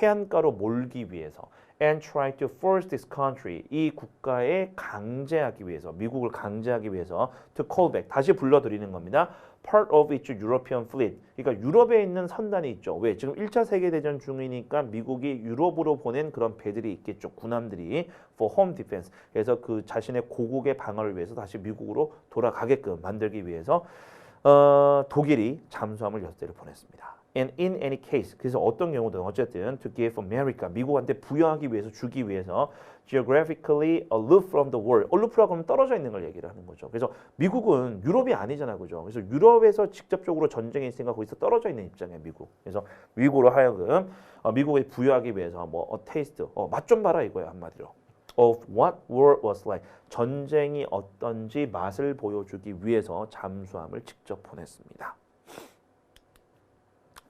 해안가로 몰기 위해서. And try to force this country. 이 국가에 강제하기 위해서, 미국을 강제하기 위해서 to call back. 다시 불러들이는 겁니다. Part of its European fleet. 그러니까 유럽에 있는 선단이 있죠. 왜? 지금 1차 세계대전 중이니까 미국이 유럽으로 보낸 그런 배들이 있겠죠. 군함들이 for home defense. 그래서 그 자신의 고국의 방어를 위해서 다시 미국으로 돌아가게끔 만들기 위해서 독일이 잠수함을 6대를 보냈습니다. And in any case, 그래서 어떤 경우든 어쨌든 to give America, 미국한테 부여하기 위해서, 주기 위해서 geographically aloof from the war. aloof라고 하면 떨어져 있는 걸 얘기를 하는 거죠. 그래서 미국은 유럽이 아니잖아, 그죠? 그래서 유럽에서 직접적으로 전쟁이 있으니까 거기서 떨어져 있는 입장이에요, 미국. 그래서 미국으로 하여금 미국에 부여하기 위해서 뭐 a taste, 맛 좀 봐라 이거예요, 한마디로. of what war was like. 전쟁이 어떤지 맛을 보여주기 위해서 잠수함을 직접 보냈습니다.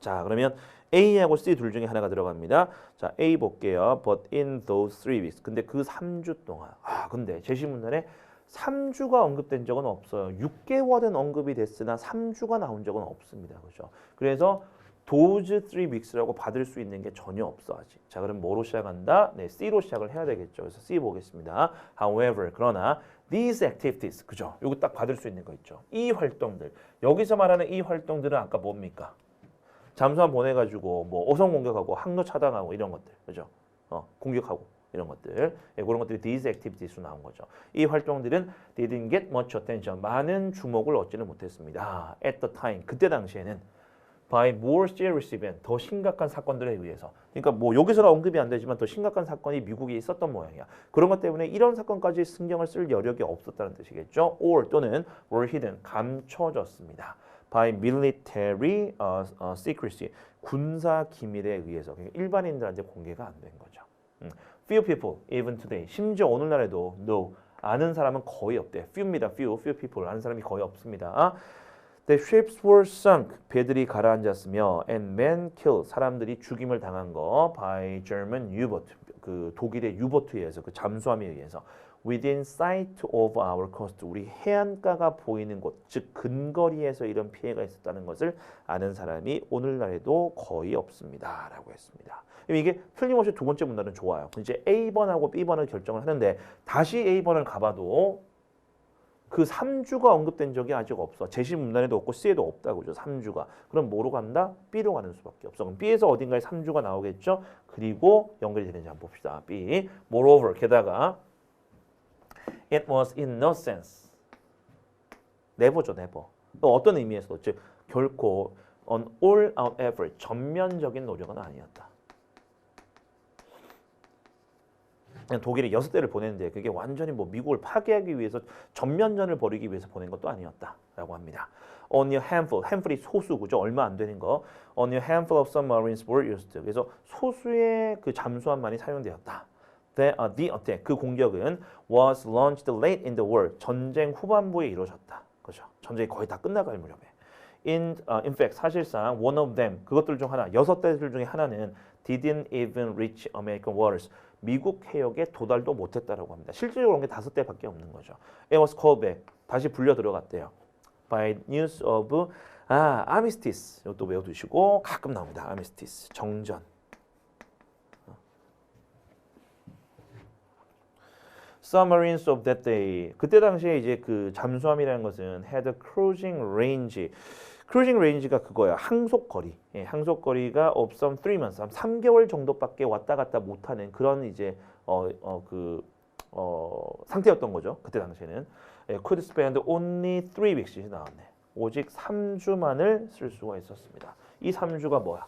자, 그러면 A하고 C 둘 중에 하나가 들어갑니다. 자, A 볼게요. But in those 3 weeks. 근데 그 3주 동안. 근데 제시문단에 3주가 언급된 적은 없어요. 6개월은 언급이 됐으나 3주가 나온 적은 없습니다. 그죠? 그래서 those 3 weeks라고 받을 수 있는 게 전혀 없어 아직. 자, 그럼 뭐로 시작한다? 네, C로 시작을 해야 되겠죠. 그래서 C 보겠습니다. However, 그러나 these activities, 그죠? 요거 딱 받을 수 있는 거 있죠. 이 활동들. 여기서 말하는 이 활동들은 아까 뭡니까? 잠수함 보내가지고 뭐 어선 공격하고 항로 차단하고 이런 것들, 그죠? 공격하고 이런 것들, 그런 것들이 these activities로 나온 거죠. 이 활동들은 didn't get much attention, 많은 주목을 얻지는 못했습니다. At the time, 그때 당시에는 by more serious event, 더 심각한 사건들에 의해서. 그러니까 뭐 여기서는 언급이 안 되지만 더 심각한 사건이 미국에 있었던 모양이야. 그런 것 때문에 이런 사건까지 신경을 쓸 여력이 없었다는 뜻이겠죠. Or 또는 were hidden, 감춰졌습니다. by military secrecy, 군사 기밀에 의해서. 그러니까 일반인들한테 공개가 안 된 거죠. Few people, even today. 심지어 오늘날에도 no, 아는 사람은 거의 없대. few입니다. few people, 아는 사람이 거의 없습니다. The ships were sunk, 배들이 가라앉았으며 and men killed, 사람들이 죽임을 당한 거 by German U-boat, 그 독일의 U-boat에 의해서, 그 잠수함에 의해서 within sight of our coast, 우리 해안가가 보이는 곳, 즉 근거리에서 이런 피해가 있었다는 것을 아는 사람이 오늘날에도 거의 없습니다. 라고 했습니다. 이게 틀림없이 두 번째 문단은 좋아요. 이제 A번하고 B번을 결정을 하는데 다시 A번을 가봐도 그 3주가 언급된 적이 아직 없어. 제시 문단에도 없고 C에도 없다고 그죠. 3주가. 그럼 뭐로 간다? B로 가는 수밖에 없어. 그럼 B에서 어딘가에 3주가 나오겠죠. 그리고 연결이 되는지 한번 봅시다. B. Moreover, 게다가 it was in no sense. never죠, never. 또 어떤 의미에서도 즉 결코 an all-out effort, 전면적인 노력은 아니었다. 그냥 독일이 6대를 보냈는데 그게 완전히 뭐 미국을 파괴하기 위해서 전면전을 벌이기 위해서 보낸 것도 아니었다라고 합니다. Only a handful, handful이 소수, 그죠? 얼마 안 되는 거. Only a handful of submarines were used. 그래서 소수의 그 잠수함만이 사용되었다. The attack, 그 공격은 was launched late in the war. 전쟁 후반부에 이루어졌다. 그죠? 전쟁이 거의 다 끝나갈 무렵에. In fact, 사실상 one of them, 그것들 중 하나, 6대들 중에 하나는 didn't even reach American waters. 미국 해역에 도달도 못했다라고 합니다. 실질적으로 그런 게 5대밖에 없는 거죠. It was called back. 다시 불려 들어갔대요. By news of armistice. 이것도 외워두시고 가끔 나옵니다. armistice. 정전. Submarines of that day. 그때 당시에 이제 그 잠수함이라는 것은 had a cruising range. 크루징 레인지가 그거야. 항속 거리. 예, 항속 거리가 of some 3 months, 3개월 정도밖에 왔다 갔다 못하는 그런 이제 상태였던 거죠. 그때 당시에는. 예, could spend only 3 weeks 나왔네. 오직 3주만을 쓸 수가 있었습니다. 이 3주가 뭐야?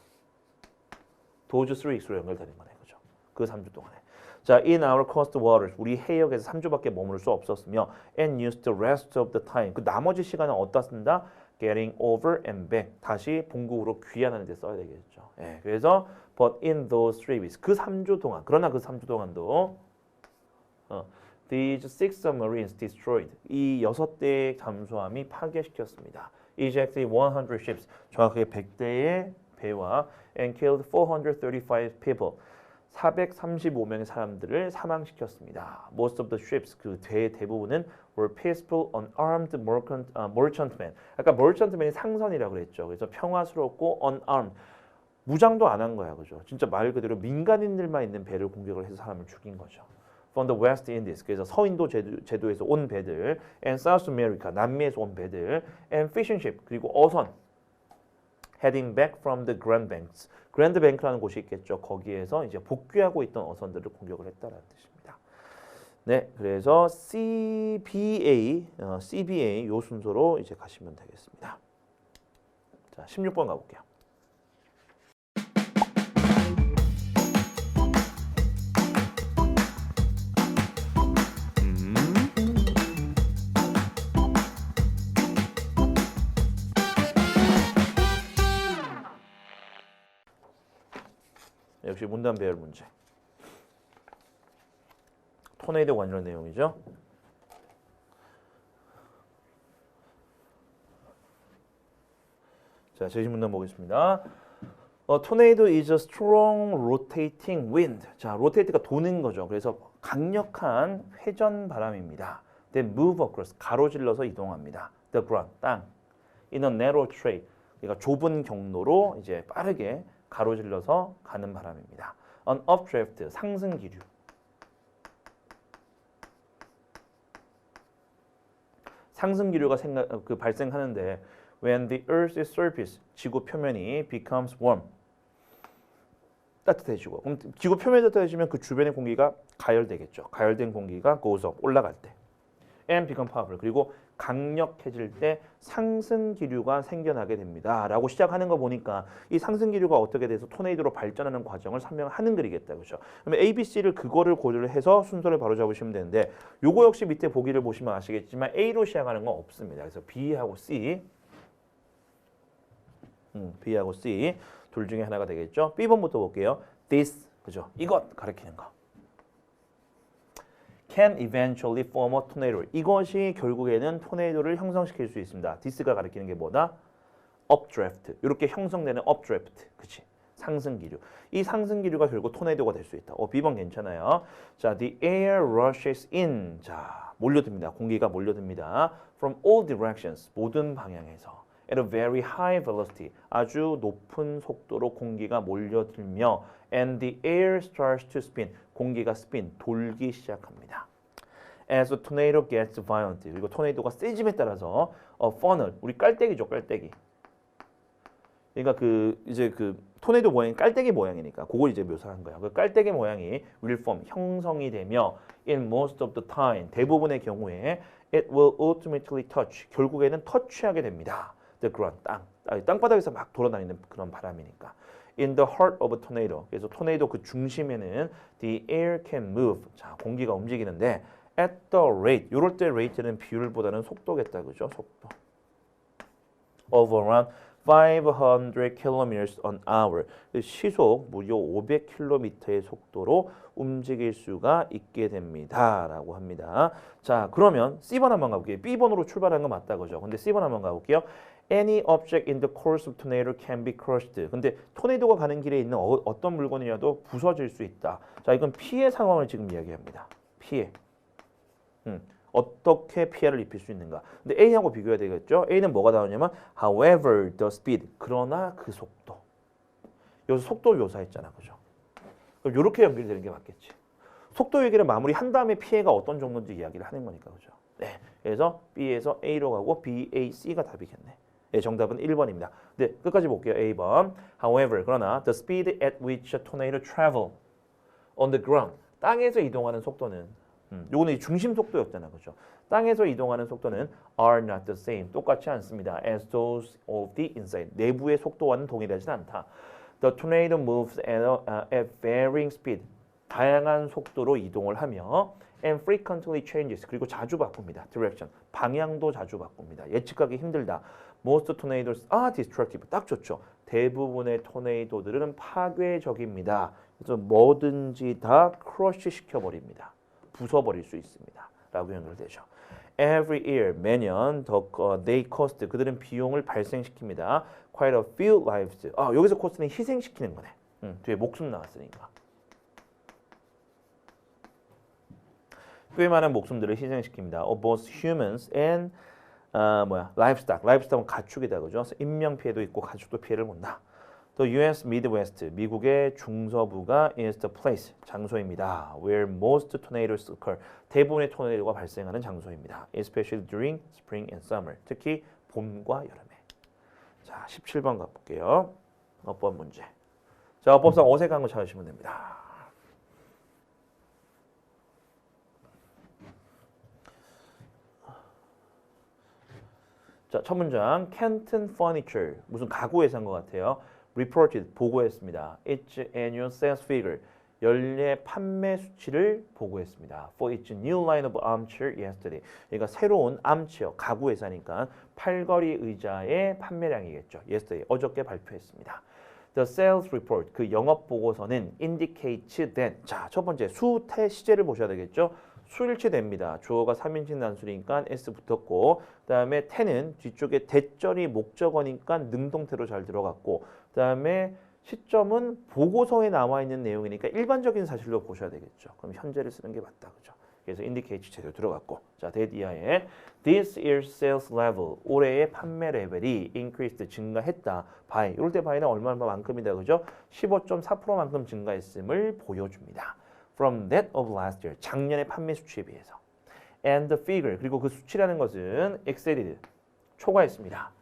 those 3x로 연결되는 거네. 그죠? 그 3주 동안에. 자, in our coast waters 우리 해역에서 3주밖에 머무를 수 없었으며 and used the rest of the time 그 나머지 시간은 어디다 쓴다? getting over and back 다시 본국으로 귀환하는 데 써야 되겠죠. 예, 그래서 but in those 3 weeks 그 3주 동안 그러나 그 3주 동안도 these 6 submarines destroyed 이 6대의 잠수함이 파괴시켰습니다. ejected 100 ships 정확하게 100대의 배와 and killed 435 people 435명의 사람들을 사망시켰습니다. Most of the ships 그 대부분은 were peaceful, unarmed merchantmen. 아까 merchantmen이 상선이라고 그랬죠. 그래서 평화스럽고 unarmed 무장도 안 한 거야, 그죠? 진짜 말 그대로 민간인들만 있는 배를 공격을 해서 사람을 죽인 거죠. From the West Indies 그래서 서인도 제도에서 온 배들, and South America 남미에서 온 배들, and fishing ship 그리고 어선. heading back from the Grand Banks. Grand Bank라는 곳이 있겠죠. 거기에서 이제 복귀하고 있던 어선들을 공격을 했다라는 뜻입니다. 네, 그래서 CBA 요 순서로 이제 가시면 되겠습니다. 자, 16번 가볼게요. 역시 문단 배열 문제. 토네이도 관련 내용이죠. 자, 제시 문단 보겠습니다. tornado is a strong rotating wind. 자, rotate가 도는 거죠. 그래서 강력한 회전 바람입니다. They move across 가로질러서 이동합니다. The ground 땅. In a narrow track. 그러니까 좁은 경로로 이제 빠르게 가로질러서 가는 바람입니다. An updraft 상승 기류. 상승 기류가 발생하는데 when the earth's surface 지구 표면이 becomes warm 따뜻해지고 그럼 지구 표면이 따뜻해지면 그 주변의 공기가 가열되겠죠. 가열된 공기가 goes up 올라갈 때 and become powerful 그리고 강력해질 때 상승 기류가 생겨나게 됩니다. 라고 시작하는 거 보니까 이 상승 기류가 어떻게 돼서 토네이도로 발전하는 과정을 설명하는 글이겠다. 그렇죠? 그러면 A, B, C를 그거를 고려를 해서 순서를 바로 잡으시면 되는데 요거 역시 밑에 보기를 보시면 아시겠지만 A로 시작하는 건 없습니다. 그래서 B하고 C B하고 C 둘 중에 하나가 되겠죠. B번부터 볼게요. This 그죠? 이것 가리키는 거. can eventually form a tornado. 이것이 결국에는 토네이도를 형성시킬 수 있습니다. this가 가리키는 게 뭐다? updraft. 이렇게 형성되는 updraft. 그치? 상승 기류. 이 상승 기류가 결국 토네이도가 될 수 있다. B번 괜찮아요. 자, the air rushes in. 자, 몰려듭니다. 공기가 몰려듭니다. From all directions. 모든 방향에서. At a very high velocity. 아주 높은 속도로 공기가 몰려들며 and the air starts to spin. 공기가 스핀, 돌기 시작합니다. As the tornado gets violent. 그리고 토네이도가 세짐에 따라서 funnel, 우리 깔때기죠, 깔때기. 그러니까 이제 토네이도 모양이 깔때기 모양이니까 그걸 이제 묘사한 거야. 그 깔때기 모양이 will form, 형성이 되며 in most of the time, 대부분의 경우에 it will ultimately touch, 결국에는 터치하게 됩니다. The ground, 땅바닥에서 막 돌아다니는 그런 바람이니까. In the heart of a tornado. 그래서 토네이도 그 중심에는 the air can move. 자, 공기가 움직이는데 at the rate. 이럴 때 rate는 비율보다는 속도겠다. 그죠? 속도. Of around 500 kilometers an hour. 시속 무려 500km의 속도로 움직일 수가 있게 됩니다. 라고 합니다. 자, 그러면 C번 한번 가볼게요. B번으로 출발한 거 맞다. 그죠? 근데 C번 한번 가볼게요. Any object in the course of tornado can be crushed. 근데 토네이도가 가는 길에 있는 어떤 물건이라도 부서질 수 있다. 자, 이건 피해 상황을 지금 이야기합니다. 피해. 어떻게 피해를 입힐 수 있는가. 근데 A하고 비교해야 되겠죠. A는 뭐가 나오냐면 however the speed. 그러나 그 속도. 여기서 속도 묘사했잖아. 그죠? 그럼 이렇게 연결되는 게 맞겠지. 속도 얘기를 마무리한 다음에 피해가 어떤 정도인지 이야기를 하는 거니까. 그죠? 네. 그래서 B에서 A로 가고 B, A, C가 답이겠네. 네, 정답은 1번입니다. 네, 끝까지 볼게요. A번. However, 그러나 the speed at which a tornado travel on the ground. 땅에서 이동하는 속도는 요거는 중심 속도였잖아, 그죠? 땅에서 이동하는 속도는 are not the same. 똑같지 않습니다. As those of the inside. 내부의 속도와는 동일하지 않다. The tornado moves at varying speed. 다양한 속도로 이동을 하며 and frequently changes. 그리고 자주 바꿉니다. direction. 방향도 자주 바꿉니다. 예측하기 힘들다. Most tornadoes are destructive. 딱 좋죠. 대부분의 토네이도들은 파괴적입니다. 그래서 뭐든지 다 crush 시켜버립니다. 부숴버릴 수 있습니다. 라고 연결되죠. Every year, 매년 they cost, 그들은 비용을 발생시킵니다. Quite a few lives. 여기서 cost는 희생시키는 거네. 뒤에 목숨 나왔으니까. 꽤 많은 목숨들을 희생시킵니다. Of both humans and livestock. livestock은 가축이다, 그죠? 인명 피해도 있고 가축도 피해를 본다. The U.S. Midwest, 미국의 중서부가 is the place, 장소입니다. Where most tornadoes occur, 대부분의 토네이도가 발생하는 장소입니다. Especially during spring and summer, 특히 봄과 여름에. 자, 17번 가볼게요. 어법 문제. 자, 어법상 어색한 거 찾으시면 됩니다. 자, 첫 문장. Canton Furniture, 무슨 가구 회사인 것 같아요. reported, 보고했습니다. its annual sales figure, 연례 판매 수치를 보고했습니다. for its new line of armchair yesterday. 그러니까 새로운 암체어, 가구 회사니까 팔걸이 의자의 판매량이겠죠. yesterday, 어저께 발표했습니다. The sales report, 그 영업 보고서는 indicates that. 자, 첫 번째 수태 시제를 보셔야 되겠죠. 수일치 됩니다. 주어가 3인칭 단수니까 s 붙었고, 그다음에 태는 뒤쪽에 대절이 목적어니까 능동태로 잘 들어갔고, 그다음에 시점은 보고서에 나와 있는 내용이니까 일반적인 사실로 보셔야 되겠죠. 그럼 현재를 쓰는 게 맞다, 그죠? 그래서 indicate 제대로 들어갔고, 자, that 이하에 this year's sales level, 올해의 판매 레벨이 increased, 증가했다. by, 이럴 때 by는 얼마만큼이다, 그죠? 15.4%만큼 증가했음을 보여줍니다. From that of last year, 작년의 판매 수치에 비해서. And the figure, 그리고 그 수치라는 것은 exceeded, 초과했습니다.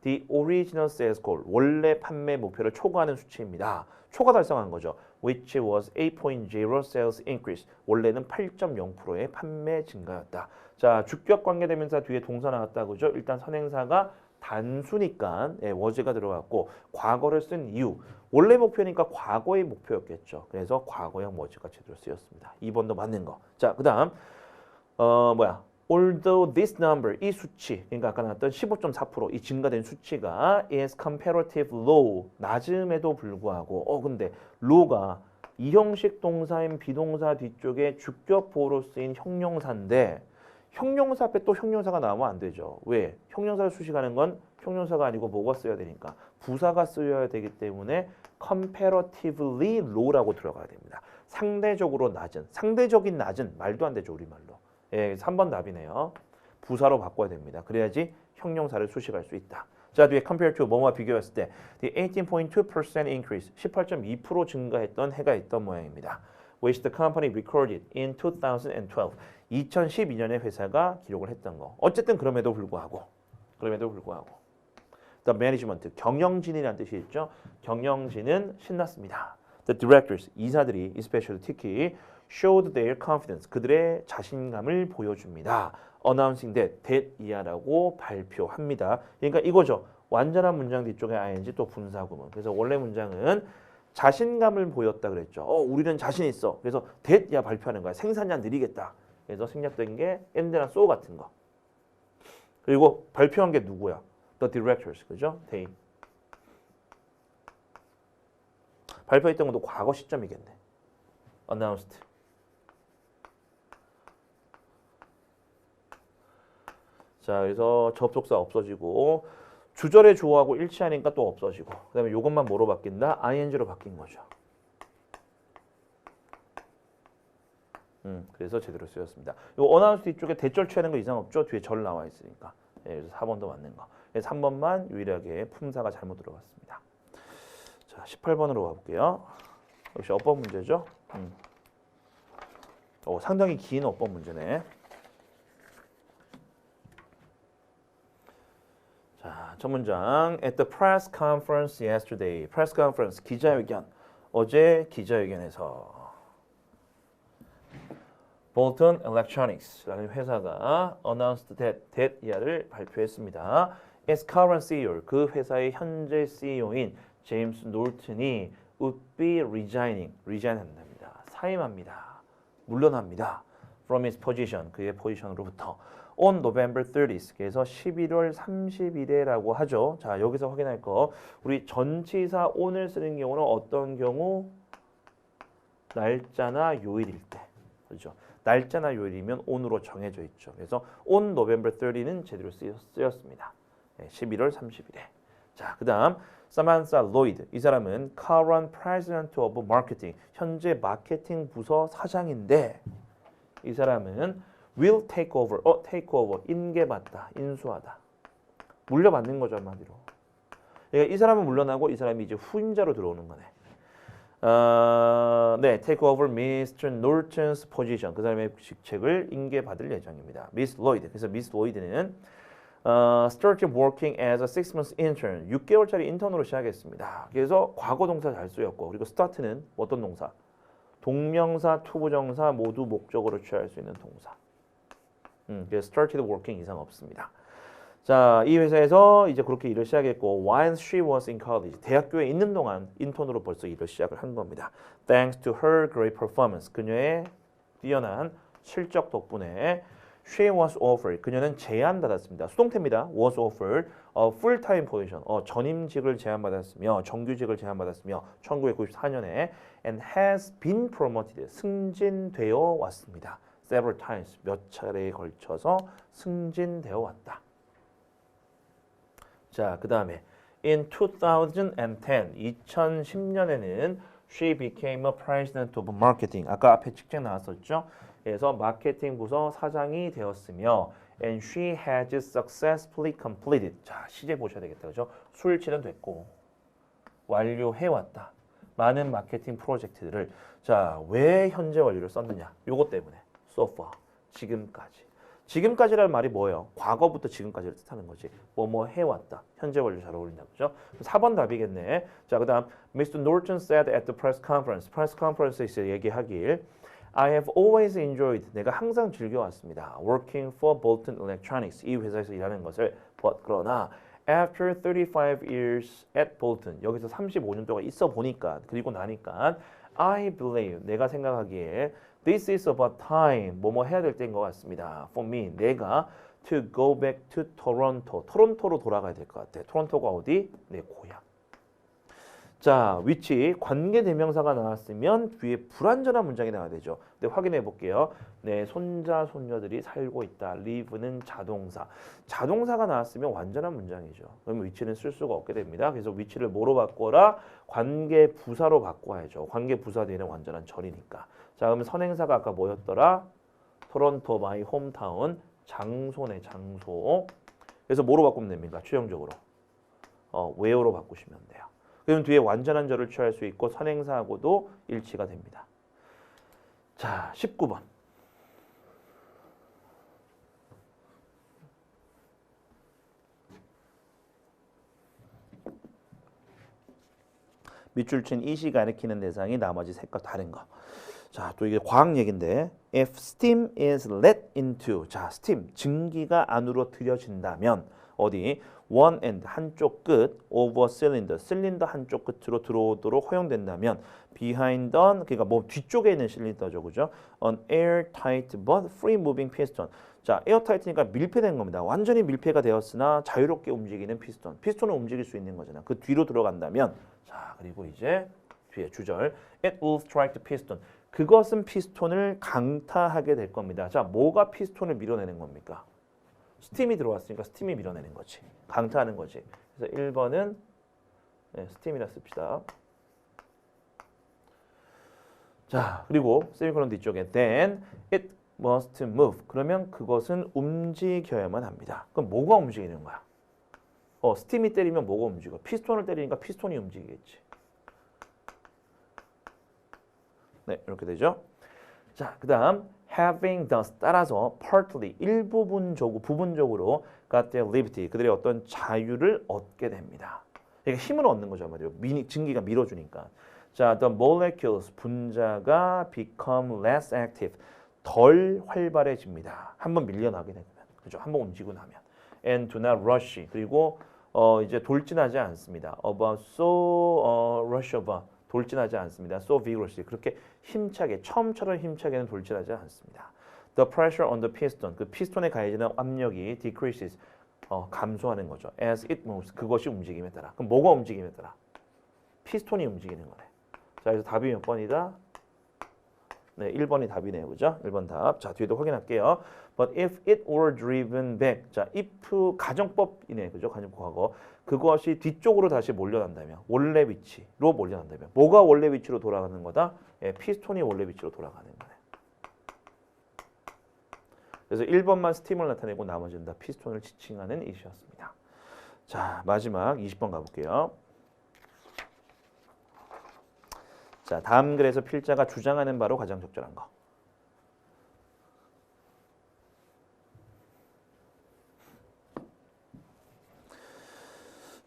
The original sales goal, 원래 판매 목표를 초과하는 수치입니다. 초과 달성한 거죠. Which was 8.0 sales increase, 원래는 8.0%의 판매 증가였다. 자, 주격 관계대명사 뒤에 동사 나왔다, 그죠? 일단 선행사가 단수니까 was가 들어갔고, 과거를 쓴 이유, 원래 목표니까 과거의 목표였겠죠. 그래서 과거형 was가 제대로 쓰였습니다. 2번도 맞는 거. 자, 그 다음 although this number, 이 수치, 그러니까 아까 나왔던 15.4%, 이 증가된 수치가 is comparative low, 낮음에도 불구하고, 근데 low가 이 형식 동사인 비동사 뒤쪽에 주격 보호로 쓰인 형용사인데, 형용사 앞에 또 형용사가 나오면 안 되죠. 왜? 형용사를 수식하는 건 형용사가 아니고 뭐가 쓰여야 되니까 부사가 쓰여야 되기 때문에 comparatively low라고 들어가야 됩니다. 상대적으로 낮은, 상대적인 낮은, 말도 안 되죠, 우리말로. 예, 3번 답이네요. 부사로 바꿔야 됩니다. 그래야지 형용사를 수식할 수 있다. 자, 뒤에 compare to 뭐와 비교했을 때 the 18.2% increase, 18.2% 증가했던 해가 있던 모양입니다. which the company recorded in 2012, 2012년에 회사가 기록을 했던 거. 어쨌든 그럼에도 불구하고 the management, 경영진이라는 뜻이 있죠. 경영진은 신났습니다. The directors, 이사들이 especially 특히 showed their confidence, 그들의 자신감을 보여줍니다. announcing that 이하라고 발표합니다. 그러니까 이거죠. 완전한 문장 뒤쪽에 ing 또 분사구문. 그래서 원래 문장은 자신감을 보였다 그랬죠. 우리는 자신 있어. 그래서 that야 발표하는 거야. 생산량 느리겠다. 그래서 생략된 게 and나 so 같은 거. 그리고 발표한 게 누구야? The directors, 그죠? They. 발표했던 것도 과거 시점이겠네. announced. 자, 그래서 접속사 없어지고 주절의 주어하고 일치하니까 또 없어지고, 그 다음에 이것만 뭐로 바뀐다? ing로 바뀐 거죠. 그래서 제대로 쓰였습니다. 이 어나운스 뒤쪽에 대절 취하는 거 이상 없죠? 뒤에 절 나와 있으니까. 그래서 4번도 맞는 거. 그래서 3번만 유일하게 품사가 잘못 들어갔습니다. 자, 18번으로 가볼게요. 역시 어법 문제죠. 상당히 긴 어법 문제네. 자, 첫 문장. At the press conference yesterday. press conference, 기자회견. 어제 기자회견에서 Bolton Electronics라는 회사가 announced that 이하를 발표했습니다. Its current CEO, 그 회사의 현재 CEO인 제임스 놀튼이 would be resign 한답니다. 사임합니다. 물러납니다. From his position, 그의 포지션으로부터 on November 30th, 그래서 11월 30일에라고 하죠. 자, 여기서 확인할 거, 우리 전치사 on을 쓰는 경우는 어떤 경우? 날짜나 요일일 때, 그렇죠? 날짜나 요일이면 on으로 정해져 있죠. 그래서 on November 30는 제대로 쓰였습니다. 11월 30일에. 자, 그 다음 Samantha Lloyd, 이 사람은 current president of marketing, 현재 마케팅 부서 사장인데 이 사람은 will take over, take over, 인계받다, 인수하다. 물려받는 거죠, 한마디로. 그러니까 이 사람은 물러나고 이 사람이 이제 후임자로 들어오는 거네. 네, take over Mr. Norton's position. 그 사람의 직책을 인계받을 예정입니다. Miss Lloyd. 그래서 Miss Lloyd는 started working as a 6-month intern. 6개월짜리 인턴으로 시작했습니다. 그래서 과거 동사 잘 쓰였고, 그리고 start는 어떤 동사? 동명사, 투부정사 모두 목적으로 취할 수 있는 동사. 그래서 started working 이상 없습니다. 자, 이 회사에서 이제 그렇게 일을 시작했고, while she was in college, 대학교에 있는 동안 인턴으로 벌써 일을 시작을 한 겁니다. Thanks to her great performance, 그녀의 뛰어난 실적 덕분에 she was offered, 그녀는 제안받았습니다. 수동태입니다. was offered a full-time position, 전임직을 제안받았으며 정규직을 제안받았으며 1994년에 and has been promoted, 승진되어 왔습니다. several times, 몇 차례에 걸쳐서 승진되어 왔다. 자, 그 다음에 in 2010, 2010년에는 she became a president of marketing. 아까 앞에 직책 나왔었죠. 그래서 마케팅 부서 사장이 되었으며 and she has successfully completed. 자, 시제 보셔야 되겠다. 그죠? 수일치는 됐고 완료해왔다. 많은 마케팅 프로젝트들을. 자, 왜 현재 완료를 썼느냐? 요것 때문에. So far, 지금까지. 지금까지라는 말이 뭐예요? 과거부터 지금까지를 뜻하는 거지. 뭐 해왔다. 현재 완료 잘 어울린다. 그죠? 4번 답이겠네. 자, 그 다음 Mr. Norton said at the press conference. 프레스 컨퍼런스에서 얘기하길 I have always enjoyed. 내가 항상 즐겨왔습니다. Working for Bolton Electronics. 이 회사에서 일하는 것을. But 그러나 after 35 years at Bolton. 여기서 35년 동안 있어 보니까 그리고 나니까 I believe. 내가 생각하기에 This is about time. 뭐뭐 해야 될 때인 것 같습니다. For me, 내가 to go back to Toronto. 토론토로 돌아가야 될 것 같아. 토론토가 어디? 내 고향. 자, 위치, 관계대명사가 나왔으면 뒤에 불완전한 문장이 나와야 되죠. 근데 확인해 볼게요. 내 손자, 손녀들이 살고 있다. live는 자동사. 자동사가 나왔으면 완전한 문장이죠. 그러면 위치는 쓸 수가 없게 됩니다. 그래서 위치를 뭐로 바꿔라? 관계부사로 바꿔야죠. 관계부사 뒤에는 완전한 절이니까. 자, 그러면 선행사가 아까 뭐였더라? 토론토, my hometown. 장소네, 장소. 그래서 뭐로 바꾸면 됩니까? 추정적으로. where로 바꾸시면 돼요. 그럼 뒤에 완전한 절을 취할 수 있고 선행사하고도 일치가 됩니다. 자, 19번. 밑줄 친 이시 가리키는 대상이 나머지 셋과 다른 거. 자, 또 이게 과학 얘기인데 if steam is let into. 자, steam, 증기가 안으로 들여진다면 어디? one end, 한쪽 끝 of a cylinder, 실린더 한쪽 끝으로 들어오도록 허용된다면 behind on, 그러니까 뭐 뒤쪽에 있는 실린더죠. 그죠? an airtight but free moving piston. 자, 에어타이트니까 밀폐된 겁니다. 완전히 밀폐가 되었으나 자유롭게 움직이는 피스톤. 피스톤은 움직일 수 있는 거잖아. 그 뒤로 들어간다면 자, 그리고 이제 뒤에 주절 it will strike the piston. 그것은 피스톤을 강타하게 될 겁니다. 자, 뭐가 피스톤을 밀어내는 겁니까? 스팀이 들어왔으니까 스팀이 밀어내는 거지. 강타하는 거지. 그래서 1번은 스팀이라 씁시다. 자, 그리고 세미콜론 뒤쪽에 then it must move. 그러면 그것은 움직여야만 합니다. 그럼 뭐가 움직이는 거야? 스팀이 때리면 뭐가 움직여? 피스톤을 때리니까 피스톤이 움직이겠지. 네, 이렇게 되죠. 자, 그 다음 having thus 따라서 partly 부분적으로 got their liberty 그들의 어떤 자유를 얻게 됩니다. 그러니까 힘을 얻는 거죠, 말이에요. 증기가 밀어주니까. 자, the molecules 분자가 become less active 덜 활발해집니다. 한번 밀려나게 되면, 그죠? 한번 움직이고 나면. And do not rush. 그리고 이제 돌진하지 않습니다. About so rush over. 돌진하지 않습니다. So vigorously. 그렇게 힘차게, 처음처럼 힘차게는 돌진하지 않습니다. The pressure on the piston. 그 피스톤에 가해지는 압력이 decreases. 감소하는 거죠. As it moves. 그것이 움직임에 따라. 그럼 뭐가 움직임에 따라? 피스톤이 움직이는 거네. 자, 그래서 답이 몇 번이다? 네, 1번이 답이네요. 그죠? 1번 답. 자, 뒤에도 확인할게요. But if it were driven back. 자, if 가정법이네. 그죠? 가정법 과거. 그것이 뒤쪽으로 다시 몰려난다면, 원래 위치로 몰려난다면. 뭐가 원래 위치로 돌아가는 거다? 예, 피스톤이 원래 위치로 돌아가는 거네. 그래서 1번만 스팀을 나타내고 나머지는 다 피스톤을 지칭하는 이시였습니다. 자, 마지막 20번 가볼게요. 자, 다음 글에서 필자가 주장하는 바로 가장 적절한 거.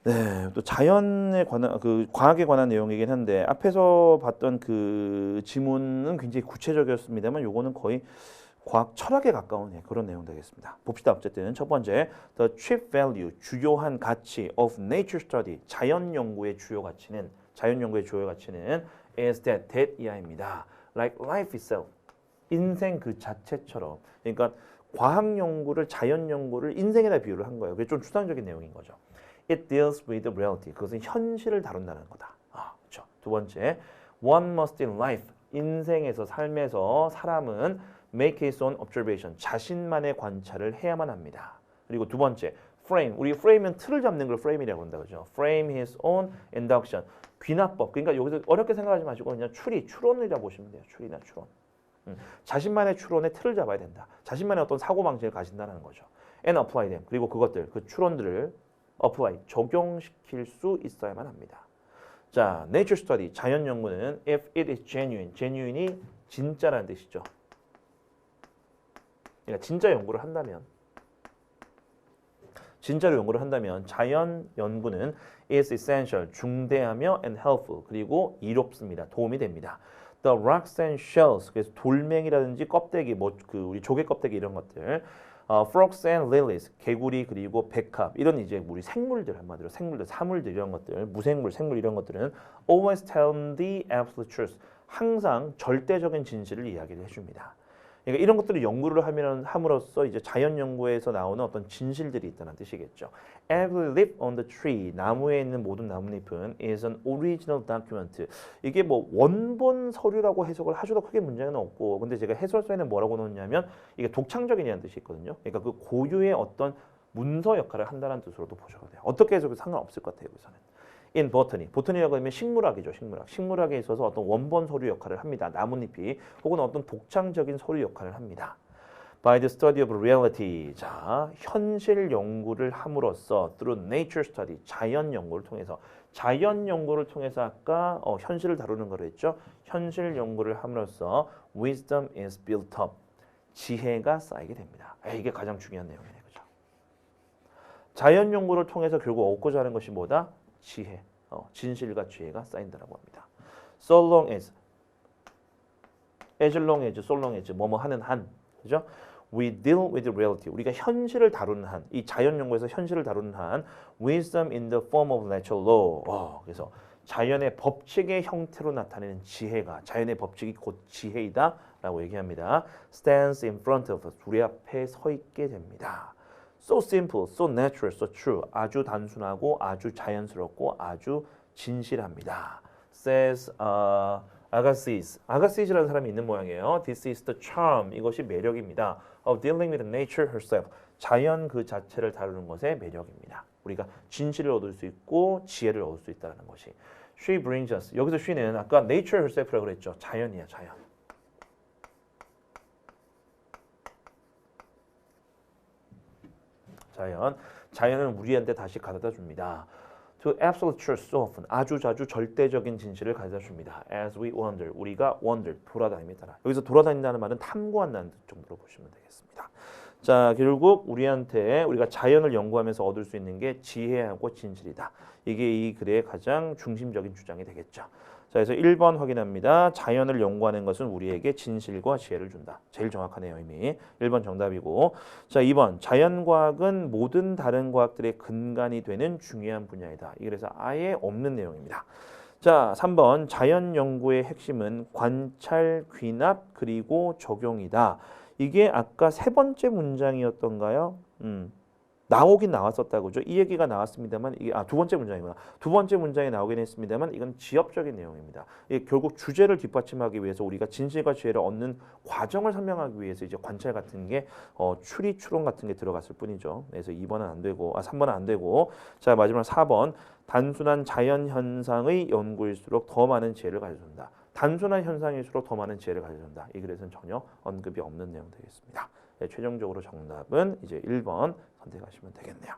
네, 또 자연에 관한 그 과학에 관한 내용이긴 한데 앞에서 봤던 그 지문은 굉장히 구체적이었습니다만 요거는 거의 과학 철학에 가까운 그런 내용 되겠습니다. 봅시다. 어쨌든 첫 번째, the chief value 주요한 가치 of nature study 자연 연구의 주요 가치는 is that 이하입니다. Like life itself 인생 그 자체처럼 그러니까 과학 연구를 자연 연구를 인생에다 비유를 한 거예요. 그게 좀 추상적인 내용인 거죠. It deals with reality. 그것은 현실을 다룬다는 거다. 그렇죠. 두 번째, one must in life. 인생에서 삶에서 사람은 make his own observation. 자신만의 관찰을 해야만 합니다. 그리고 두 번째, frame. 우리 frame은 틀을 잡는 걸 frame이라고 한다 그죠. frame his own induction. 귀납법. 그러니까 여기서 어렵게 생각하지 마시고 그냥 추론이라고 보시면 돼요. 추리나 추론. 자신만의 추론에 틀을 잡아야 된다. 자신만의 어떤 사고 방식을 가진다는 거죠. And apply them. 그리고 그것들, 그 추론들을 apply, 적용시킬 수 있어야만 합니다. 자, nature study, 자연 연구는 if it is genuine, genuine이 진짜라는 뜻이죠. 그러니까 진짜 연구를 한다면, 진짜로 연구를 한다면 자연 연구는 is essential, 중대하며 and helpful, 그리고 이롭습니다. 도움이 됩니다. The rocks and shells, 그래서 돌멩이라든지 껍데기, 우리 조개 껍데기 이런 것들, frogs and lilies, 개구리 그리고 백합 이런 이제 우리 생물들 한마디로 생물들, 사물들 이런 것들, 무생물, 생물 이런 것들은 always tell the absolute truth, 항상 절대적인 진실을 이야기를 해줍니다. 그러니까 이런 것들을 연구를 함으로써 이제 자연 연구에서 나오는 어떤 진실들이 있다는 뜻이겠죠. Every leaf on the tree, 나무에 있는 모든 나뭇잎은 is an original document. 이게 뭐 원본 서류라고 해석을 하셔도 크게 문제는 없고, 근데 제가 해설서에는 뭐라고 넣었냐면 이게 독창적인이라는 뜻이 있거든요. 그러니까 그 고유의 어떤 문서 역할을 한다는 뜻으로도 보셔도 돼요. 어떻게 해석도 상관없을 것 같아요, 여기서는. in botany, 보터니라고 하면 식물학이죠, 식물학. 식물학에 있어서 어떤 원본 서류 역할을 합니다. 나뭇잎이 혹은 어떤 독창적인 서류 역할을 합니다. By the study of reality, 자, 현실 연구를 함으로써 through nature study, 자연 연구를 통해서 아까 현실을 다루는 거로 했죠. 현실 연구를 함으로써 wisdom is built up, 지혜가 쌓이게 됩니다. 이게 가장 중요한 내용이네요, 그죠? 자연 연구를 통해서 결국 얻고자 하는 것이 뭐다? 지혜, 진실과 지혜가 쌓인다라고 합니다. So long as, as long as, so long as, 뭐뭐 하는 한, 그죠? We deal with reality. 우리가 현실을 다루는 한, 이 자연 연구에서 현실을 다루는 한, wisdom in the form of natural law. 그래서 자연의 법칙의 형태로 나타내는 지혜가, 자연의 법칙이 곧 지혜이다라고 얘기합니다. Stands in front of us. 우리 앞에 서 있게 됩니다. So simple, so natural, so true. 아주 단순하고 아주 자연스럽고 아주 진실합니다. Says Agassiz. Agassiz라는 사람이 있는 모양이에요. This is the charm. 이것이 매력입니다. Of dealing with nature herself. 자연 그 자체를 다루는 것의 매력입니다. 우리가 진실을 얻을 수 있고 지혜를 얻을 수 있다는 것이. She brings us. 여기서 she는 아까 nature herself라고 그랬죠. 자연이야, 자연. 자연은 우리한테 다시 가져다 줍니다. To absolute truth so often, 아주 자주 절대적인 진실을 가져다 줍니다. As we wander, 우리가 wander, 돌아다님에 따라. 여기서 돌아다닌다는 말은 탐구한다는 뜻 정도로 보시면 되겠습니다. 자, 결국 우리가 자연을 연구하면서 얻을 수 있는 게 지혜하고 진실이다. 이게 이 글의 가장 중심적인 주장이 되겠죠. 자, 그래서 1번 확인합니다. 자연을 연구하는 것은 우리에게 진실과 지혜를 준다. 제일 정확하네요, 이미. 1번 정답이고. 자, 2번. 자연과학은 모든 다른 과학들의 근간이 되는 중요한 분야이다. 이 그래서 아예 없는 내용입니다. 자, 3번. 자연 연구의 핵심은 관찰, 귀납, 그리고 적용이다. 이게 아까 세 번째 문장이었던가요? 나오긴 나왔었다고 그죠? 이 얘기가 나왔습니다만 이게 두 번째 문장이구나. 두 번째 문장에 나오긴 했습니다만 이건 지엽적인 내용입니다. 이게 결국 주제를 뒷받침하기 위해서 우리가 진실과 지혜를 얻는 과정을 설명하기 위해서 이제 관찰 같은 게 추리 추론 같은 게 들어갔을 뿐이죠. 그래서 2번은 안 되고 3번은 안 되고 자, 마지막 4번 단순한 자연 현상의 연구일수록 더 많은 지혜를 가져준다. 단순한 현상일수록 더 많은 지혜를 가져준다. 이 글에서는 전혀 언급이 없는 내용 되겠습니다. 네, 최종적으로 정답은 이제 1번 선택하시면 되겠네요.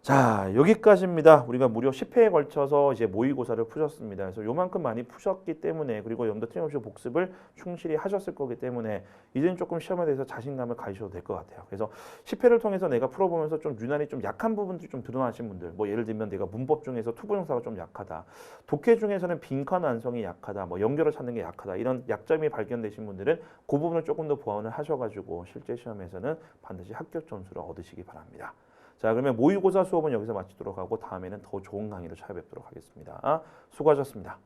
자, 여기까지입니다. 우리가 무려 10회에 걸쳐서 이제 모의고사를 푸셨습니다. 그래서 요만큼 많이 푸셨기 때문에 그리고 여러분들 틀림없이 복습을 충실히 하셨을 거기 때문에 이제는 조금 시험에 대해서 자신감을 가지셔도 될 것 같아요. 그래서 10회를 통해서 내가 풀어보면서 좀 유난히 좀 약한 부분들이 좀 드러나신 분들, 뭐 예를 들면 내가 문법 중에서 투부정사가 좀 약하다, 독해 중에서는 빈칸 완성이 약하다, 뭐 연결을 찾는 게 약하다 이런 약점이 발견되신 분들은 그 부분을 조금 더 보완을 하셔가지고 실제 시험에서는 반드시 합격 점수를 얻으시기 바랍니다. 자, 그러면 모의고사 수업은 여기서 마치도록 하고 다음에는 더 좋은 강의로 찾아뵙도록 하겠습니다. 수고하셨습니다.